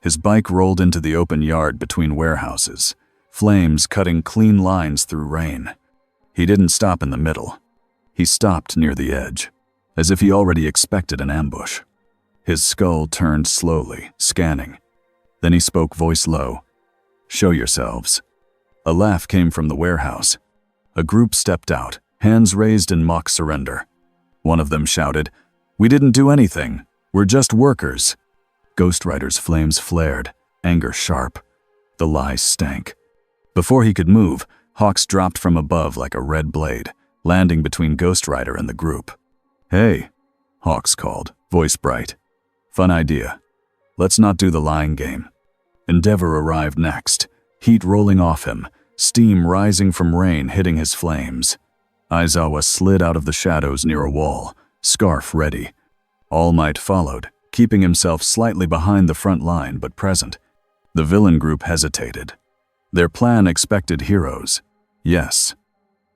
His bike rolled into the open yard between warehouses, flames cutting clean lines through rain. He didn't stop in the middle. He stopped near the edge, as if he already expected an ambush. His skull turned slowly, scanning. Then he spoke voice low. "Show yourselves." A laugh came from the warehouse. A group stepped out, hands raised in mock surrender. One of them shouted, "We didn't do anything. We're just workers." Ghost Rider's flames flared, anger sharp. The lie stank. Before he could move, Hawks dropped from above like a red blade, landing between Ghost Rider and the group. "Hey," Hawks called, voice bright. "Fun idea. Let's not do the lying game." Endeavor arrived next, heat rolling off him, steam rising from rain hitting his flames. Aizawa slid out of the shadows near a wall, scarf ready. All Might followed, keeping himself slightly behind the front line but present. The villain group hesitated. Their plan expected heroes, yes,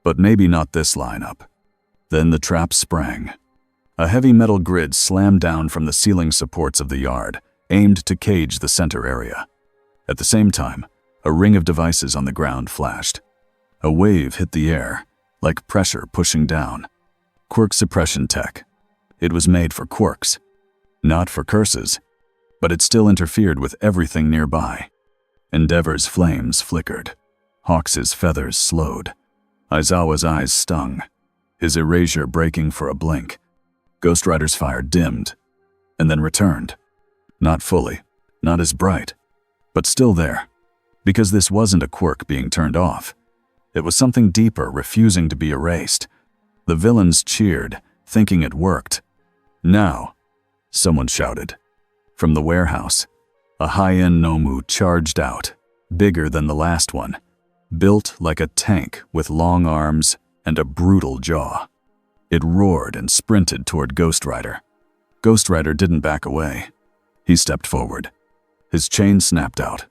but maybe not this lineup. Then the trap sprang. A heavy metal grid slammed down from the ceiling supports of the yard, aimed to cage the center area. At the same time, a ring of devices on the ground flashed. A wave hit the air, like pressure pushing down. Quirk suppression tech. It was made for quirks, not for curses, but it still interfered with everything nearby. Endeavor's flames flickered. Hawks's feathers slowed. Aizawa's eyes stung, his erasure breaking for a blink. Ghost Rider's fire dimmed, and then returned. Not fully, not as bright, but still there. Because this wasn't a quirk being turned off. It was something deeper, refusing to be erased. The villains cheered, thinking it worked. "Now," someone shouted. From the warehouse, a high-end Nomu charged out, bigger than the last one, built like a tank with long arms and a brutal jaw. It roared and sprinted toward Ghost Rider. Ghost Rider didn't back away. He stepped forward. His chain snapped out.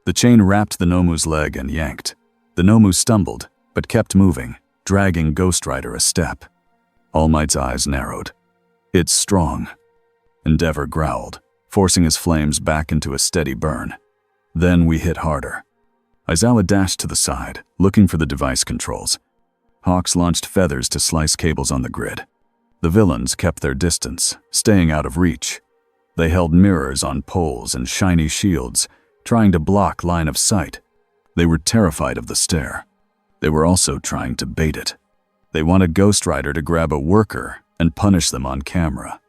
The chain wrapped the Nomu's leg and yanked. The Nomu stumbled, but kept moving, dragging Ghost Rider a step. All Might's eyes narrowed. "It's strong." Endeavor growled, forcing his flames back into a steady burn. Then we hit harder. Aizawa dashed to the side, looking for the device controls. Hawks launched feathers to slice cables on the grid. The villains kept their distance, staying out of reach. They held mirrors on poles and shiny shields, trying to block line of sight. They were terrified of the stare. They were also trying to bait it. They wanted Ghost Rider to grab a worker and punish them on camera.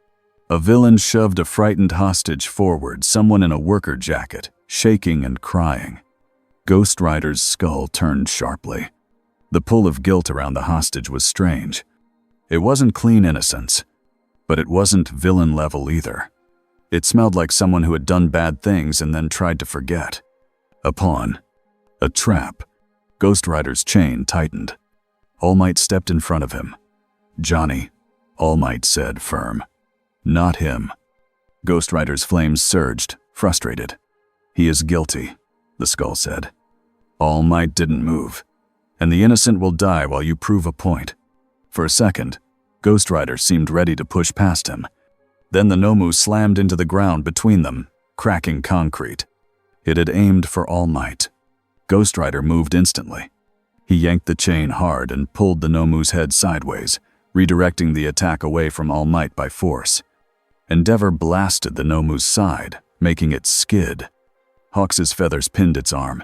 A villain shoved a frightened hostage forward, someone in a worker jacket, shaking and crying. Ghost Rider's skull turned sharply. The pull of guilt around the hostage was strange. It wasn't clean innocence, but it wasn't villain level either. It smelled like someone who had done bad things and then tried to forget. A pawn. A trap. Ghost Rider's chain tightened. All Might stepped in front of him. "Johnny," All Might said, firm. "Not him." Ghost Rider's flames surged, frustrated. "He is guilty," the skull said. All Might didn't move. "And the innocent will die while you prove a point." For a second, Ghost Rider seemed ready to push past him. Then the Nomu slammed into the ground between them, cracking concrete. It had aimed for All Might. Ghost Rider moved instantly. He yanked the chain hard and pulled the Nomu's head sideways, redirecting the attack away from All Might by force. Endeavor blasted the Nomu's side, making it skid. Hawks's feathers pinned its arm.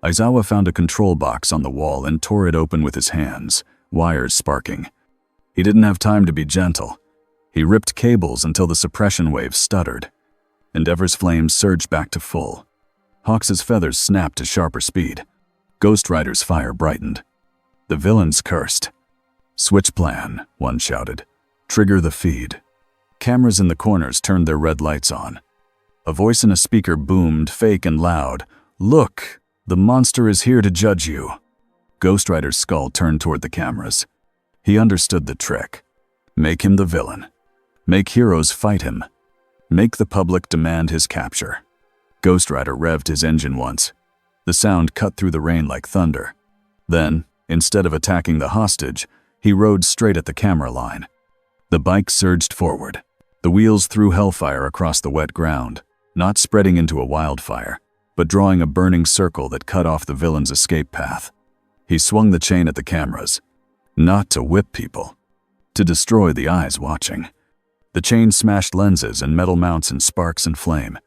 Aizawa found a control box on the wall and tore it open with his hands, wires sparking. He didn't have time to be gentle. He ripped cables until the suppression wave stuttered. Endeavor's flames surged back to full. Hawks's feathers snapped to sharper speed. Ghost Rider's fire brightened. The villains cursed. "Switch plan," one shouted. "Trigger the feed." Cameras in the corners turned their red lights on. A voice in a speaker boomed, fake and loud. "Look, the monster is here to judge you." Ghost Rider's skull turned toward the cameras. He understood the trick. Make him the villain. Make heroes fight him. Make the public demand his capture. Ghost Rider revved his engine once. The sound cut through the rain like thunder. Then, instead of attacking the hostage, he rode straight at the camera line. The bike surged forward. The wheels threw hellfire across the wet ground, not spreading into a wildfire, but drawing a burning circle that cut off the villain's escape path. He swung the chain at the cameras, not to whip people, to destroy the eyes watching. The chain smashed lenses and metal mounts in sparks and flame.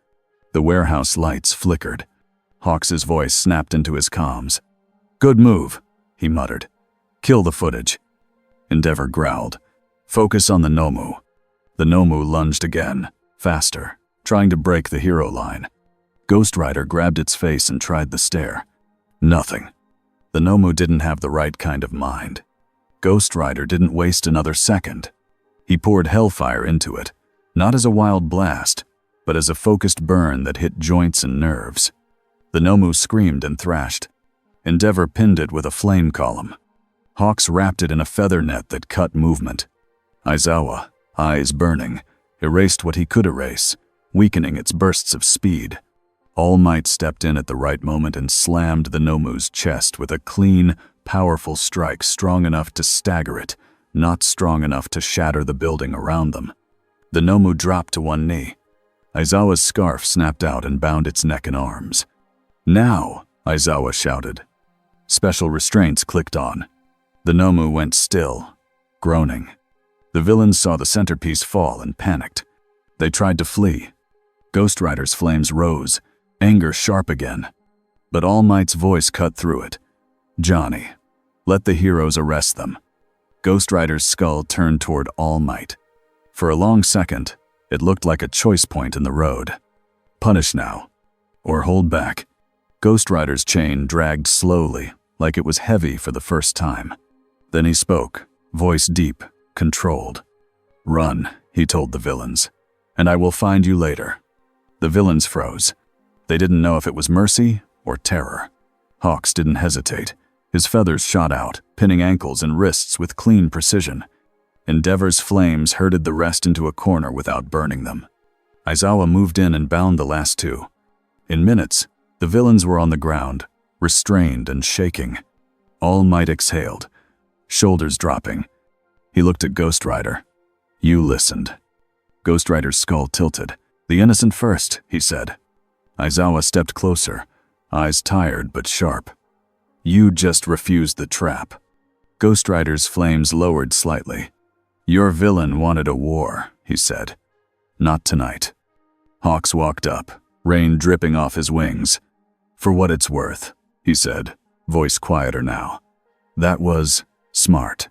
The warehouse lights flickered. Hawks's voice snapped into his comms. "Good move," he muttered. "Kill the footage." Endeavor growled. "Focus on the Nomu." The Nomu lunged again, faster, trying to break the hero line. Ghost Rider grabbed its face and tried the stare. Nothing. The Nomu didn't have the right kind of mind. Ghost Rider didn't waste another second. He poured hellfire into it, not as a wild blast, but as a focused burn that hit joints and nerves. The Nomu screamed and thrashed. Endeavor pinned it with a flame column. Hawks wrapped it in a feather net that cut movement. Aizawa, eyes burning, erased what he could erase, weakening its bursts of speed. All Might stepped in at the right moment and slammed the Nomu's chest with a clean, powerful strike strong enough to stagger it, not strong enough to shatter the building around them. The Nomu dropped to one knee. Aizawa's scarf snapped out and bound its neck and arms. "Now!" Aizawa shouted. Special restraints clicked on. The Nomu went still, groaning. The villains saw the centerpiece fall and panicked. They tried to flee. Ghost Rider's flames rose, anger sharp again. But All Might's voice cut through it. "Johnny, let the heroes arrest them." Ghost Rider's skull turned toward All Might. For a long second, it looked like a choice point in the road. Punish now, or hold back. Ghost Rider's chain dragged slowly, like it was heavy for the first time. Then he spoke, voice deep, controlled. "Run," he told the villains, "and I will find you later." The villains froze. They didn't know if it was mercy or terror. Hawks didn't hesitate. His feathers shot out, pinning ankles and wrists with clean precision. Endeavor's flames herded the rest into a corner without burning them. Aizawa moved in and bound the last two. In minutes, the villains were on the ground, restrained and shaking. All Might exhaled, shoulders dropping. He looked at Ghost Rider. "You listened." Ghost Rider's skull tilted. "The innocent first," he said. Aizawa stepped closer, eyes tired but sharp. "You just refused the trap." Ghost Rider's flames lowered slightly. "Your villain wanted a war," he said. "Not tonight." Hawks walked up, rain dripping off his wings. "For what it's worth," he said, voice quieter now. "That was smart."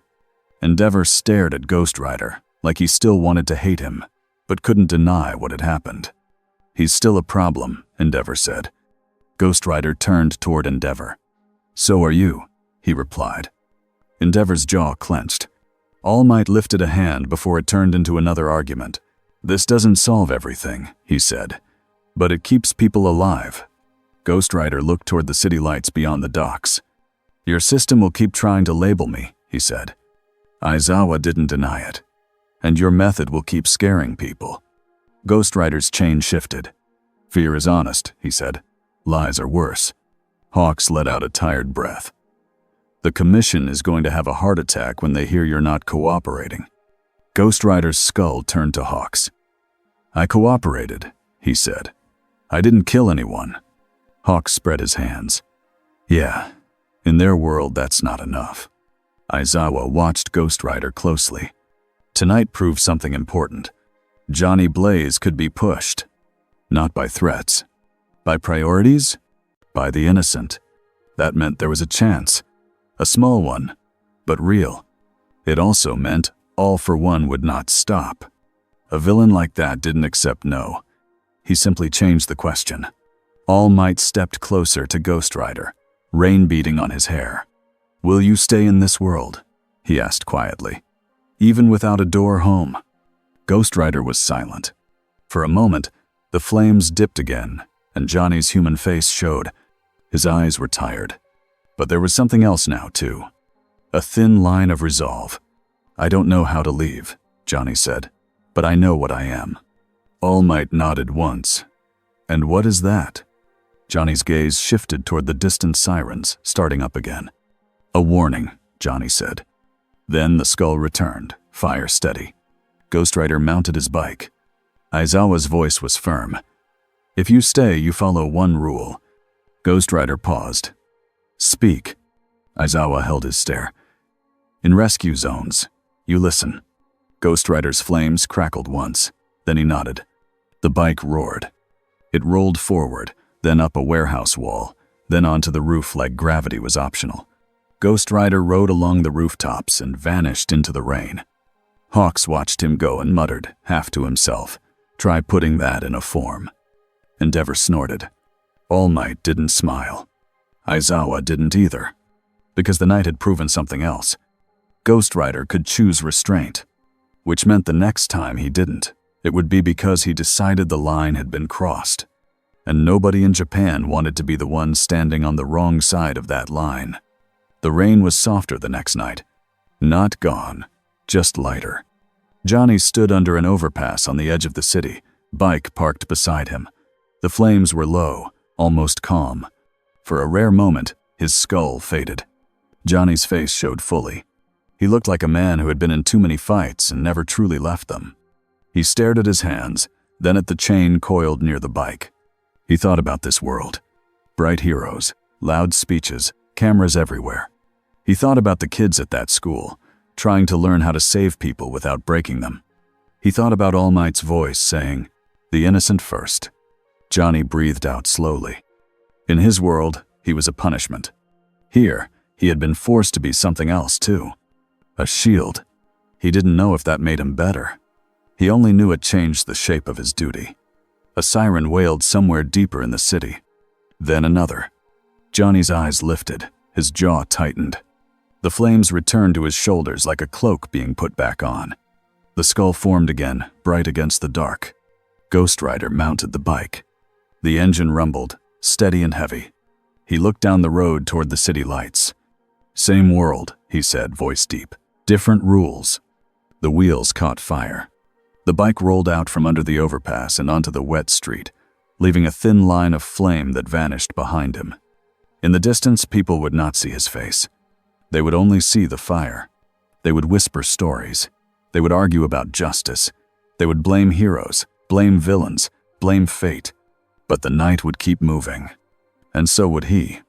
Endeavor stared at Ghost Rider, like he still wanted to hate him, but couldn't deny what had happened. "He's still a problem," Endeavor said. Ghost Rider turned toward Endeavor. "So are you," he replied. Endeavor's jaw clenched. All Might lifted a hand before it turned into another argument. "This doesn't solve everything," he said, "but it keeps people alive." Ghost Rider looked toward the city lights beyond the docks. "Your system will keep trying to label me," he said. Aizawa didn't deny it. "And your method will keep scaring people." Ghost Rider's chain shifted. "Fear is honest," he said. "Lies are worse." Hawks let out a tired breath. "The Commission is going to have a heart attack when they hear you're not cooperating." Ghost Rider's skull turned to Hawks. "I cooperated," he said. "I didn't kill anyone." Hawks spread his hands. "Yeah, in their world that's not enough." Aizawa watched Ghost Rider closely. Tonight proved something important. Johnny Blaze could be pushed. Not by threats. By priorities? By the innocent. That meant there was a chance. A small one, but real. It also meant All for One would not stop. A villain like that didn't accept no. He simply changed the question. All Might stepped closer to Ghost Rider, rain beating on his hair. "Will you stay in this world?" he asked quietly. "Even without a door home?" Ghost Rider was silent. For a moment, the flames dipped again, and Johnny's human face showed. His eyes were tired. But there was something else now, too. A thin line of resolve. "I don't know how to leave," Johnny said, "but I know what I am." All Might nodded once. "And what is that?" Johnny's gaze shifted toward the distant sirens, starting up again. "A warning," Johnny said. Then the skull returned, fire steady. Ghost Rider mounted his bike. Aizawa's voice was firm. "If you stay, you follow one rule." Ghost Rider paused. "Speak." Aizawa held his stare. "In rescue zones, you listen." Ghost Rider's flames crackled once, then he nodded. The bike roared. It rolled forward, then up a warehouse wall, then onto the roof like gravity was optional. Ghost Rider rode along the rooftops and vanished into the rain. Hawks watched him go and muttered, half to himself, "Try putting that in a form." Endeavor snorted. All Might didn't smile. Aizawa didn't either, because the night had proven something else. Ghost Rider could choose restraint, which meant the next time he didn't, it would be because he decided the line had been crossed. And nobody in Japan wanted to be the one standing on the wrong side of that line. The rain was softer the next night. Not gone, just lighter. Johnny stood under an overpass on the edge of the city, bike parked beside him. The flames were low, almost calm. For a rare moment, his skull faded. Johnny's face showed fully. He looked like a man who had been in too many fights and never truly left them. He stared at his hands, then at the chain coiled near the bike. He thought about this world. Bright heroes, loud speeches, cameras everywhere. He thought about the kids at that school, trying to learn how to save people without breaking them. He thought about All Might's voice saying, "The innocent first." Johnny breathed out slowly. In his world, he was a punishment. Here, he had been forced to be something else too. A shield. He didn't know if that made him better. He only knew it changed the shape of his duty. A siren wailed somewhere deeper in the city. Then another. Johnny's eyes lifted, his jaw tightened. The flames returned to his shoulders like a cloak being put back on. The skull formed again, bright against the dark. Ghost Rider mounted the bike. The engine rumbled, steady and heavy. He looked down the road toward the city lights. Same world, he said, voice deep. Different rules. The wheels caught fire. The bike rolled out from under the overpass and onto the wet street, leaving a thin line of flame that vanished behind him. In the distance, people would not see his face. They would only see the fire. They would whisper stories. They would argue about justice. They would blame heroes, blame villains, blame fate. But the night would keep moving. And so would he.